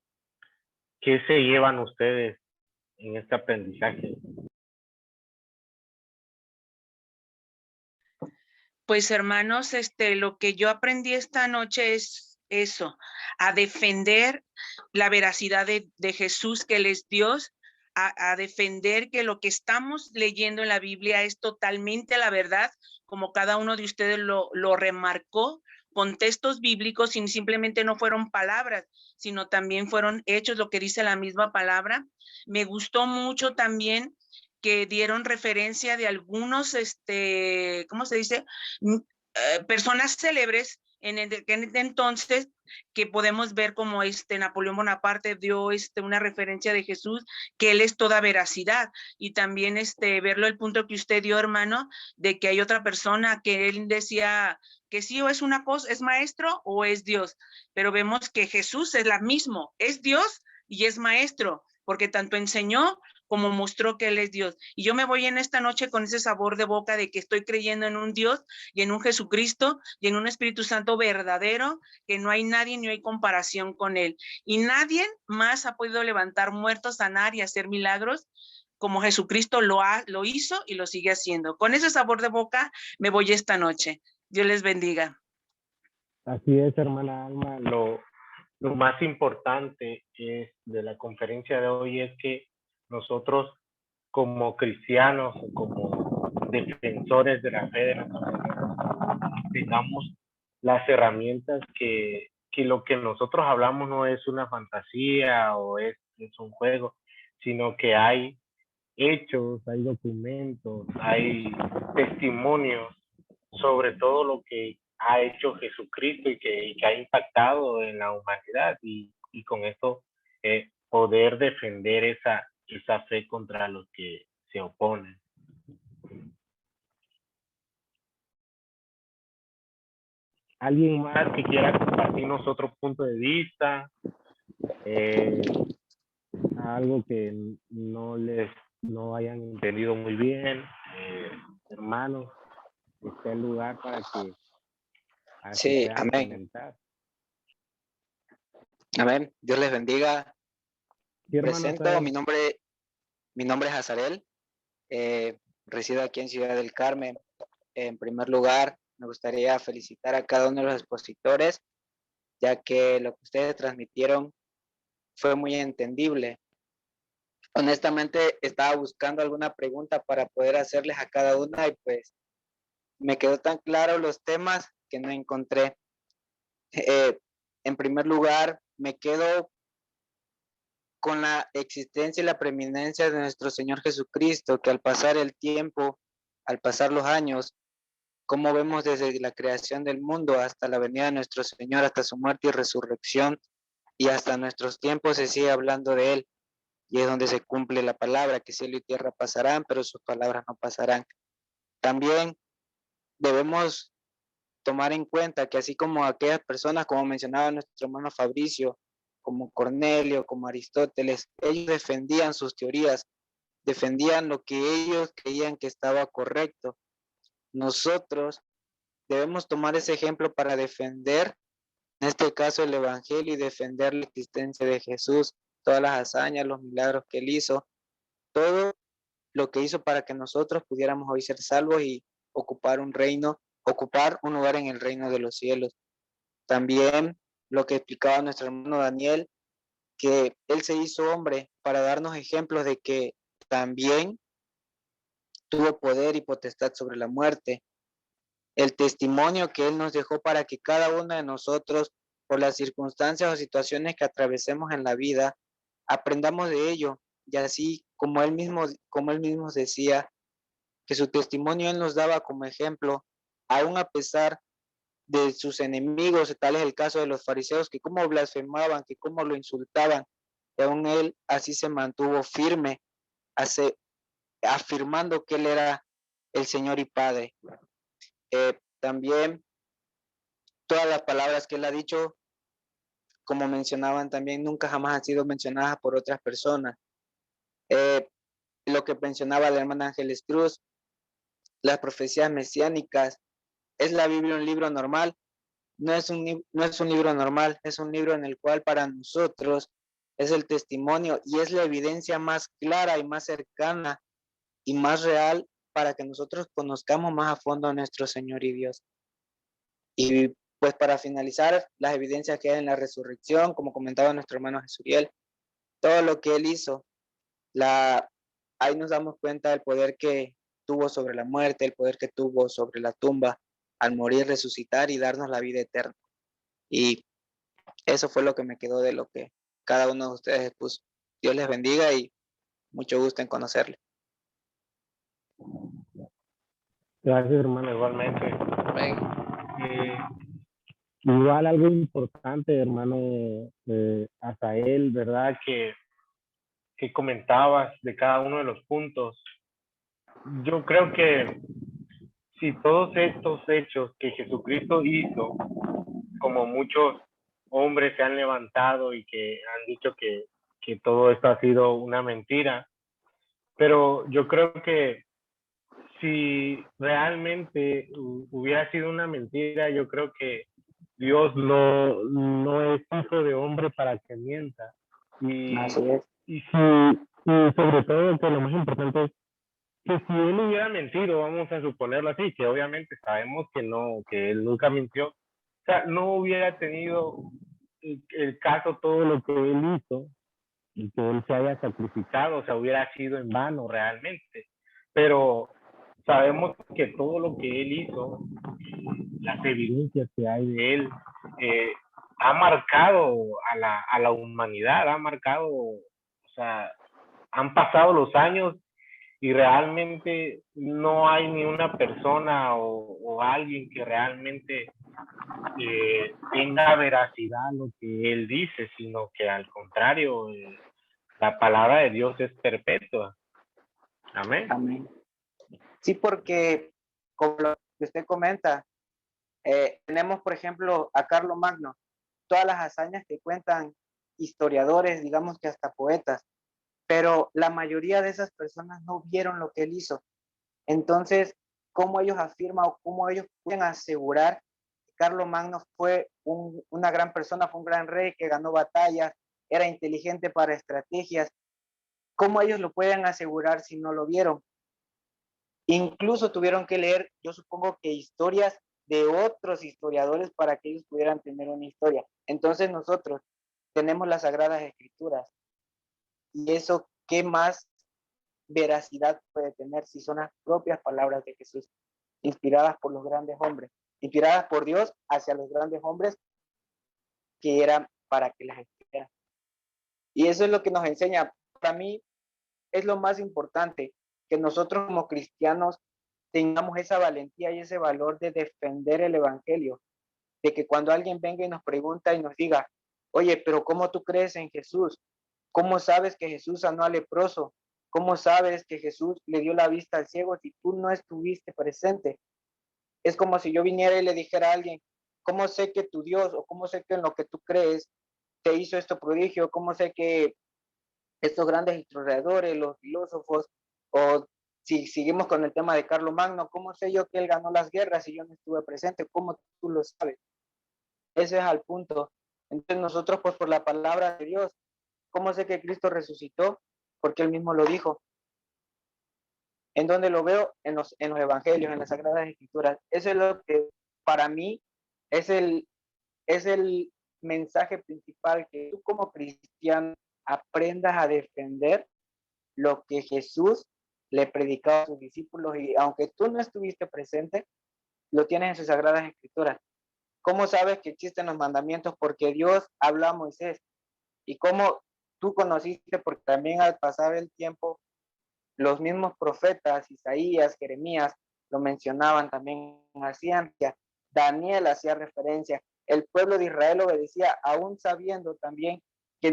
¿Qué se llevan ustedes en este aprendizaje? Pues, hermanos, lo que yo aprendí esta noche es eso, a defender la veracidad de Jesús, que Él es Dios, a defender que lo que estamos leyendo en la Biblia es totalmente la verdad, como cada uno de ustedes lo remarcó, con textos bíblicos, y simplemente no fueron palabras, sino también fueron hechos, lo que dice la misma palabra. Me gustó mucho también que dieron referencia de algunos, ¿cómo se dice? Personas célebres en entonces, que podemos ver como Napoleón Bonaparte dio una referencia de Jesús, que Él es toda veracidad, y también verlo el punto que usted dio, hermano, de que hay otra persona que él decía que sí, o es una cosa, es maestro o es Dios, pero vemos que Jesús es la mismo, es Dios y es maestro, porque tanto enseñó como mostró que Él es Dios. Y yo me voy en esta noche con ese sabor de boca de que estoy creyendo en un Dios y en un Jesucristo y en un Espíritu Santo verdadero, que no hay nadie ni hay comparación con Él. Y nadie más ha podido levantar muertos, sanar y hacer milagros como Jesucristo lo hizo y lo sigue haciendo. Con ese sabor de boca me voy esta noche. Dios les bendiga. así es, hermana Alma. Lo más importante de la conferencia de hoy es que nosotros, como cristianos, como defensores de la fe de nuestra fe, tengamos las herramientas que lo que nosotros hablamos no es una fantasía o es un juego, sino que hay hechos, hay documentos, hay testimonios sobre todo lo que ha hecho Jesucristo y que ha impactado en la humanidad, y con esto poder defender esa fe contra los que se oponen. ¿Alguien más que quiera compartirnos otro punto de vista? Algo que no hayan entendido muy bien, hermanos, está el lugar para que Sí, puedan amén. comentar. Amén. Dios les bendiga. Sí, hermano, Presento, mi nombre es Azarel. Resido aquí en Ciudad del Carmen. En primer lugar, me gustaría felicitar a cada uno de los expositores, ya que lo que ustedes transmitieron fue muy entendible. Honestamente, estaba buscando alguna pregunta para poder hacerles a cada una, y pues me quedó tan claro los temas que no encontré. En primer lugar, me quedo con la existencia y la preeminencia de nuestro Señor Jesucristo, que al pasar el tiempo, al pasar los años, como vemos desde la creación del mundo hasta la venida de nuestro Señor, hasta su muerte y resurrección, y hasta nuestros tiempos se sigue hablando de Él, y es donde se cumple la palabra, que cielo y tierra pasarán, pero sus palabras no pasarán. También debemos tomar en cuenta que así como aquellas personas, como mencionaba nuestro hermano Fabricio, como Cornelio, como Aristóteles, ellos defendían sus teorías, defendían lo que ellos creían que estaba correcto. Nosotros debemos tomar ese ejemplo para defender, en este caso, el Evangelio y defender la existencia de Jesús, todas las hazañas, los milagros que Él hizo, todo lo que hizo para que nosotros pudiéramos hoy ser salvos y ocupar un reino, ocupar un lugar en el reino de los cielos. También lo que explicaba nuestro hermano Daniel, que Él se hizo hombre para darnos ejemplos de que también tuvo poder y potestad sobre la muerte. El testimonio que Él nos dejó para que cada uno de nosotros, por las circunstancias o situaciones que atravesemos en la vida, aprendamos de ello. Y así como Él mismo decía, que su testimonio Él nos daba como ejemplo, aún a pesar de sus enemigos, tal es el caso de los fariseos, que como blasfemaban, que como lo insultaban, y aún Él así se mantuvo firme, afirmando que Él era el Señor y Padre. También todas las palabras que Él ha dicho, como mencionaban también, nunca jamás han sido mencionadas por otras personas. Lo que mencionaba la hermana Ángeles Cruz, las profecías mesiánicas, ¿es la Biblia un libro normal? No es un libro normal, es un libro en el cual para nosotros es el testimonio y es la evidencia más clara y más cercana y más real para que nosotros conozcamos más a fondo a nuestro Señor y Dios. Y pues para finalizar, las evidencias que hay en la resurrección, como comentaba nuestro hermano Jesuriel, todo lo que Él hizo, ahí nos damos cuenta del poder que tuvo sobre la muerte, el poder que tuvo sobre la tumba, al morir, resucitar y darnos la vida eterna. Y eso fue lo que me quedó de lo que cada uno de ustedes expuso. Dios les bendiga y mucho gusto en conocerle. Gracias, hermano, igualmente. Amén. Igual algo importante, hermano Asael, ¿verdad? Que comentabas de cada uno de los puntos. Yo creo que si todos estos hechos que Jesucristo hizo, como muchos hombres se han levantado y que han dicho que todo esto ha sido una mentira, pero yo creo que si realmente hubiera sido una mentira, yo creo que Dios no es hijo de hombre para que mienta. Así es. Y sobre todo, que lo más importante es que si él hubiera mentido, vamos a suponerlo así, que obviamente sabemos que no, que él nunca mintió, o sea, no hubiera tenido el caso todo lo que él hizo y que él se haya sacrificado, o sea, hubiera sido en vano realmente. Pero sabemos que todo lo que él hizo, las evidencias que hay de él, ha marcado a la humanidad, ha marcado, o sea, han pasado los años y realmente no hay ni una persona o alguien que realmente tenga veracidad lo que él dice, sino que al contrario, la palabra de Dios es perpetua. Amén. Amén. Sí, porque como lo que usted comenta, tenemos por ejemplo a Carlos Magno, todas las hazañas que cuentan historiadores, digamos que hasta poetas, pero la mayoría de esas personas no vieron lo que él hizo. Entonces, ¿cómo ellos afirman o cómo ellos pueden asegurar que Carlos Magno fue una gran persona, fue un gran rey que ganó batallas, era inteligente para estrategias? ¿Cómo ellos lo pueden asegurar si no lo vieron? Incluso tuvieron que leer, yo supongo que historias de otros historiadores para que ellos pudieran tener una historia. Entonces nosotros tenemos las Sagradas Escrituras. Y eso, ¿qué más veracidad puede tener si son las propias palabras de Jesús, inspiradas por los grandes hombres? inspiradas por Dios hacia los grandes hombres que eran para que las escribieran. Y eso es lo que nos enseña. Para mí es lo más importante, que nosotros como cristianos tengamos esa valentía y ese valor de defender el evangelio, de que cuando alguien venga y nos pregunta y nos diga, oye, pero ¿cómo tú crees en Jesús? ¿Cómo sabes que Jesús sanó al leproso? ¿Cómo sabes que Jesús le dio la vista al ciego si tú no estuviste presente? Es como si yo viniera y le dijera a alguien, ¿cómo sé que tu Dios o cómo sé que en lo que tú crees te hizo este prodigio? ¿Cómo sé que estos grandes historiadores, los filósofos, o si seguimos con el tema de Carlomagno, ¿cómo sé yo que él ganó las guerras si yo no estuve presente? ¿Cómo tú lo sabes? Ese es el punto. Entonces nosotros, pues por la palabra de Dios, ¿cómo sé que Cristo resucitó? Porque él mismo lo dijo. ¿En dónde lo veo? En los evangelios, en las Sagradas Escrituras. Eso es lo que para mí es el mensaje principal, que tú como cristiano aprendas a defender lo que Jesús le predicaba a sus discípulos, y aunque tú no estuviste presente, lo tienes en sus Sagradas Escrituras. ¿Cómo sabes que existen los mandamientos? Porque Dios habló a Moisés. ¿Y cómo tú conociste? Porque también al pasar el tiempo, los mismos profetas, Isaías, Jeremías, lo mencionaban también, hacían, Daniel hacía referencia, el pueblo de Israel obedecía, aún sabiendo también que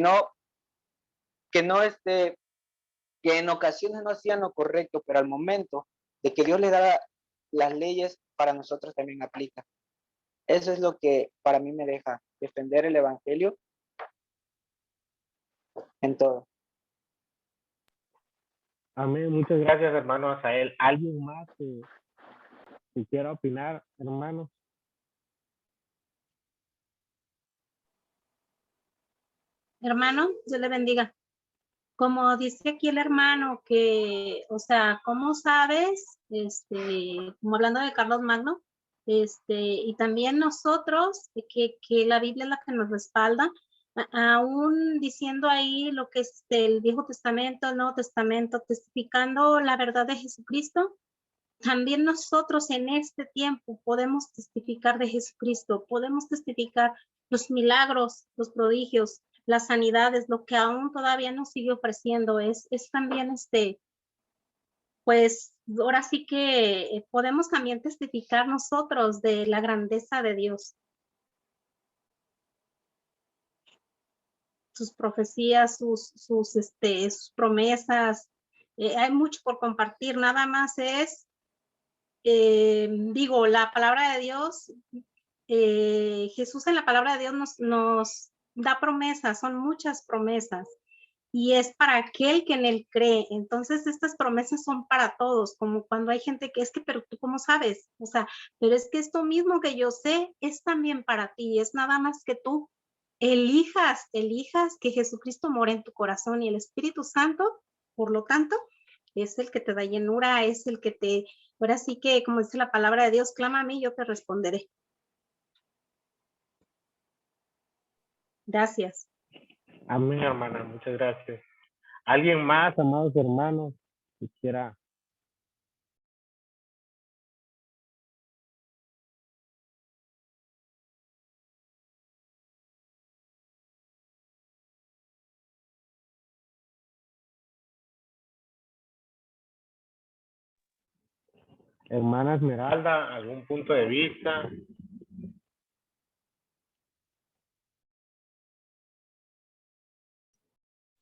en ocasiones no hacían lo correcto, pero al momento de que Dios les daba las leyes, para nosotros también aplica. Eso es lo que para mí me deja defender el evangelio en todo. Amén. Muchas gracias, hermano Asael. ¿Alguien más que quiera opinar, hermano? Hermano, Dios le bendiga. Como dice aquí el hermano, que, o sea, ¿cómo sabes? Como hablando de Carlos Magno, y también nosotros, que la Biblia es la que nos respalda, aún diciendo ahí lo que es el Viejo Testamento, el Nuevo Testamento, testificando la verdad de Jesucristo. También nosotros en este tiempo podemos testificar de Jesucristo, podemos testificar los milagros, los prodigios, las sanidades, lo que aún todavía nos sigue ofreciendo. Es también pues ahora sí que podemos también testificar nosotros de la grandeza de Dios. Sus profecías, sus promesas. Hay mucho por compartir, nada más es la palabra de Dios, Jesús en la palabra de Dios nos da promesas, son muchas promesas, y es para aquel que en él cree. Entonces estas promesas son para todos, como cuando hay gente que es que, pero tú cómo sabes, o sea, pero es que esto mismo que yo sé es también para ti, es nada más que tú elijas que Jesucristo more en tu corazón, y el Espíritu Santo, por lo tanto, es el que te da llenura, es el que te, ahora sí que, como dice la palabra de Dios, clama a mí, yo te responderé. Gracias. Amén, hermana. Muchas gracias. ¿Alguien más, amados hermanos, que quiera? Hermana Esmeralda, ¿algún punto de vista?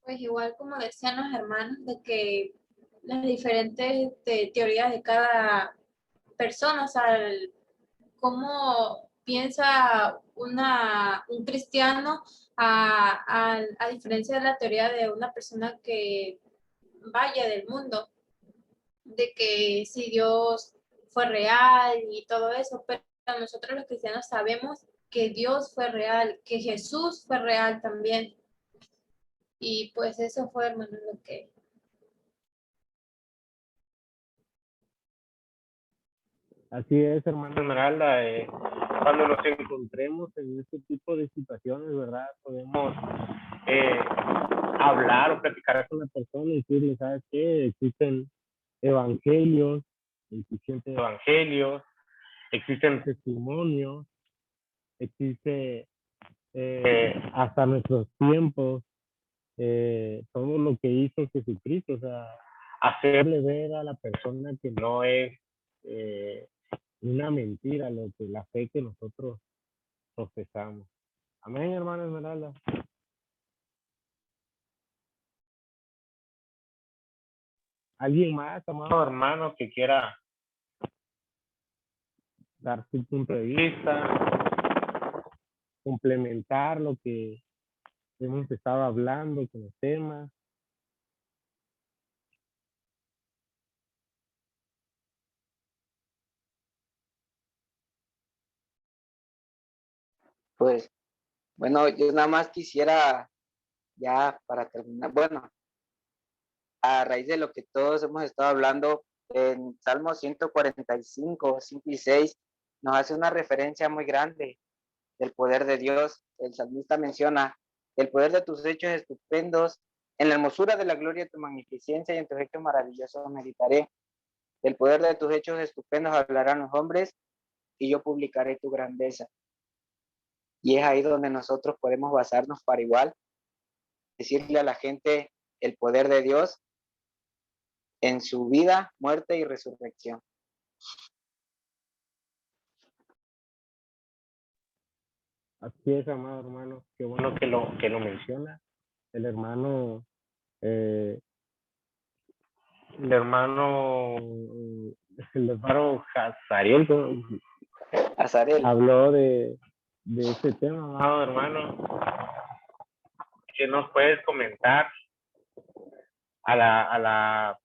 Pues igual como decían los hermanos, de que las diferentes teorías de cada persona, o sea, cómo piensa un cristiano a diferencia de la teoría de una persona que vaya del mundo, de que si Dios fue real y todo eso, pero nosotros los cristianos sabemos que Dios fue real, que Jesús fue real también. Y pues eso fue, hermano, lo que... Así es, hermana Esmeralda. Cuando nos encontremos en este tipo de situaciones, ¿verdad? Podemos hablar o platicar con la persona y decirle, ¿sabes qué? Existen evangelios, suficientes evangelios, existen testimonios, existe hasta nuestros tiempos, todo lo que hizo Jesucristo, o sea, hacerle ver a la persona que no es una mentira lo que la fe que nosotros profesamos. Amén, hermana Esmeralda. ¿Alguien más, amado hermano, que quiera dar su punto de vista, complementar lo que hemos estado hablando con el tema? Pues, bueno, yo nada más quisiera, ya para terminar, bueno, a raíz de lo que todos hemos estado hablando, en Salmo 145, 5 y 6, nos hace una referencia muy grande del poder de Dios. El salmista menciona: el poder de tus hechos estupendos, en la hermosura de la gloria de tu magnificencia y en tus hechos maravillosos meditaré. Del poder de tus hechos estupendos hablarán los hombres y yo publicaré tu grandeza. Y es ahí donde nosotros podemos basarnos para igual, decirle a la gente el poder de Dios en su vida, muerte y resurrección. Así es, amado hermano, qué bueno que lo menciona. El hermano, eh, el hermano, el hermano Hazariel Azarel, habló de este tema, amado hermano. ¿Qué nos puedes comentar a la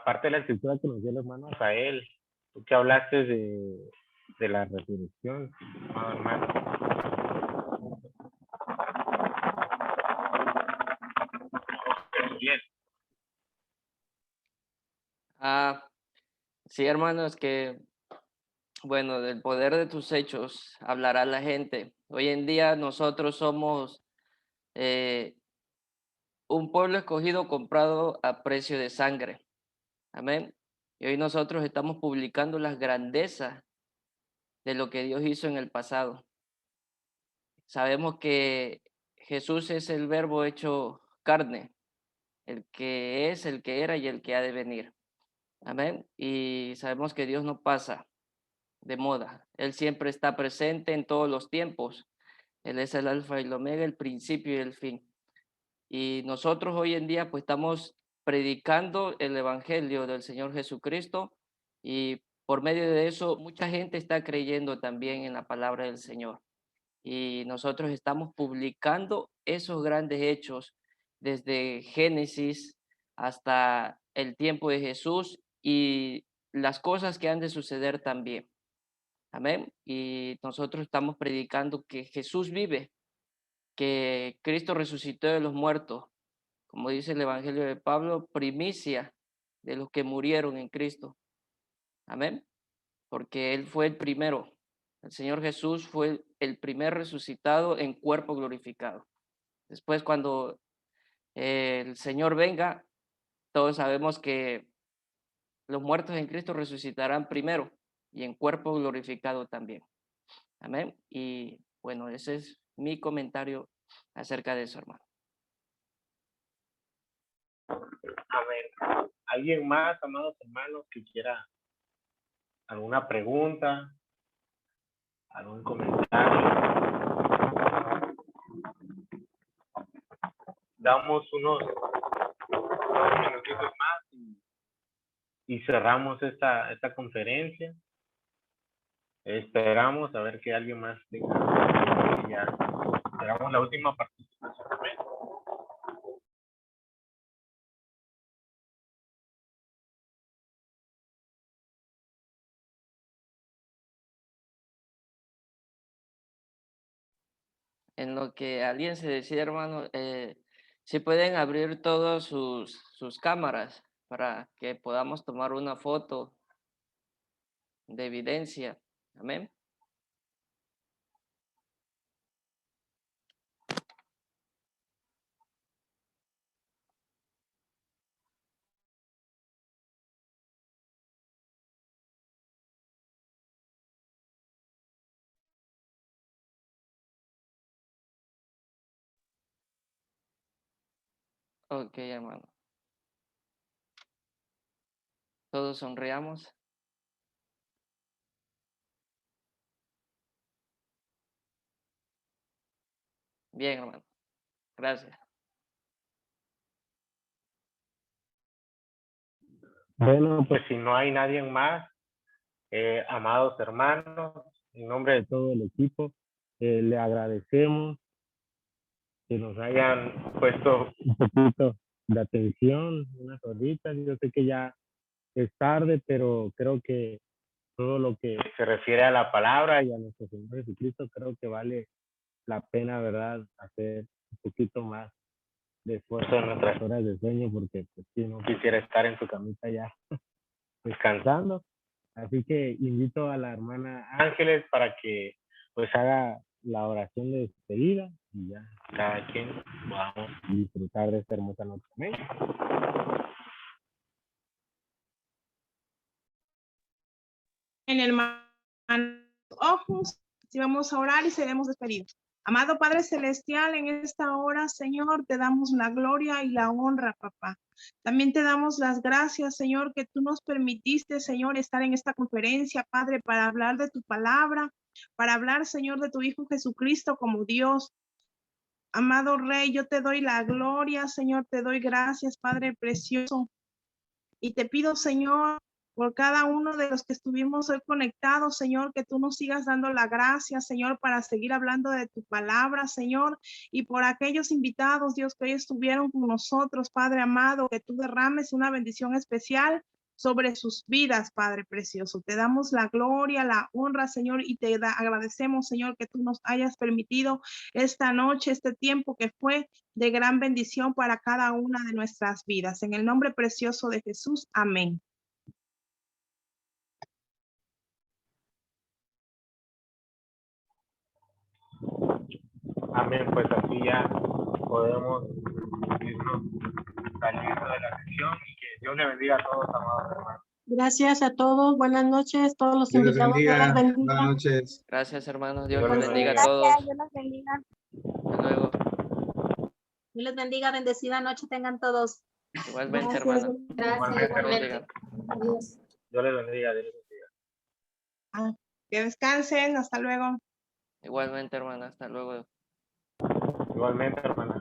parte de la escritura que nos dio el hermano Rafael? Tú que hablaste de la resurrección, amado hermano. Bien. Sí, hermanos, que bueno, del poder de tus hechos hablará la gente. Hoy en día nosotros somos un pueblo escogido comprado a precio de sangre. Amén. Y hoy nosotros estamos publicando las grandezas de lo que Dios hizo en el pasado. Sabemos que Jesús es el verbo hecho carne, el que es, el que era y el que ha de venir. Amén. Y sabemos que Dios no pasa de moda. Él siempre está presente en todos los tiempos. Él es el alfa y el omega, el principio y el fin. Y nosotros hoy en día pues estamos predicando el evangelio del Señor Jesucristo y por medio de eso mucha gente está creyendo también en la palabra del Señor. Y nosotros estamos publicando esos grandes hechos desde Génesis hasta el tiempo de Jesús y las cosas que han de suceder también. Amén. Y nosotros estamos predicando que Jesús vive, que Cristo resucitó de los muertos, como dice el Evangelio de Pablo, primicia de los que murieron en Cristo. Amén. Porque Él fue el primero. El Señor Jesús fue el primer resucitado en cuerpo glorificado. Después, cuando el Señor venga, todos sabemos que los muertos en Cristo resucitarán primero y en cuerpo glorificado también. Amén. Y bueno, ese es mi comentario acerca de eso, hermano. Amén. ¿Alguien más, amados hermanos, que quiera alguna pregunta, algún comentario? Damos unos minutitos más y cerramos esta conferencia. Esperamos a ver que alguien más tenga. Ya esperamos la última participación. Amén. En lo que alguien se decide, hermano, si pueden abrir todas sus cámaras para que podamos tomar una foto de evidencia. Amén. Ok, hermano. Todos sonriamos. Bien, hermano. Gracias. Bueno, pues si no hay nadie más, amados hermanos, en nombre de todo el equipo, le agradecemos que nos hayan puesto un poquito de atención, unas horitas. Yo sé que ya es tarde, pero creo que todo lo que se refiere a la palabra y a nuestro Señor Jesucristo, creo que vale la pena, ¿verdad?, hacer un poquito más de esfuerzo en nuestras horas de sueño, porque pues, si no quisiera estar en su camita ya descansando. Así que invito a la hermana Ángeles para que pues haga la oración de despedida y ya cada quien vamos a disfrutar de esta hermosa noche. Amén. En el ojos, si vamos a orar y seremos despedidos. Amado Padre Celestial, en esta hora, Señor, te damos la gloria y la honra, papá. También te damos las gracias, Señor, que tú nos permitiste, Señor, estar en esta conferencia, Padre, para hablar de tu palabra, para hablar, Señor, de tu Hijo Jesucristo como Dios. Amado Rey, yo te doy la gloria, Señor, te doy gracias, Padre precioso. Y te pido, Señor, por cada uno de los que estuvimos hoy conectados, Señor, que tú nos sigas dando la gracia, Señor, para seguir hablando de tu palabra, Señor, y por aquellos invitados, Dios, que hoy estuvieron con nosotros, Padre amado, que tú derrames una bendición especial sobre sus vidas, Padre precioso. Te damos la gloria, la honra, Señor, y te agradecemos, Señor, que tú nos hayas permitido esta noche, este tiempo que fue de gran bendición para cada una de nuestras vidas. En el nombre precioso de Jesús, amén. Amén, pues así ya podemos irnos saliendo de la sesión y que Dios le bendiga a todos, amados hermanos. Gracias a todos. Buenas noches. Todos los Dios les invitados. Dios los bendiga. bendiga. Buenas noches. Gracias, hermanos. Dios Dios les les bendiga a bendiga. todos. Dios los bendiga. Hasta luego. Dios les bendiga, bendecida noche tengan todos. Igualmente, Gracias. hermano. Gracias, Dios les igualmente. bendiga. Adiós. Dios les bendiga, Dios les bendiga. Que descansen. Hasta luego. Igualmente, hermano. Hasta luego. Igualmente, hermana.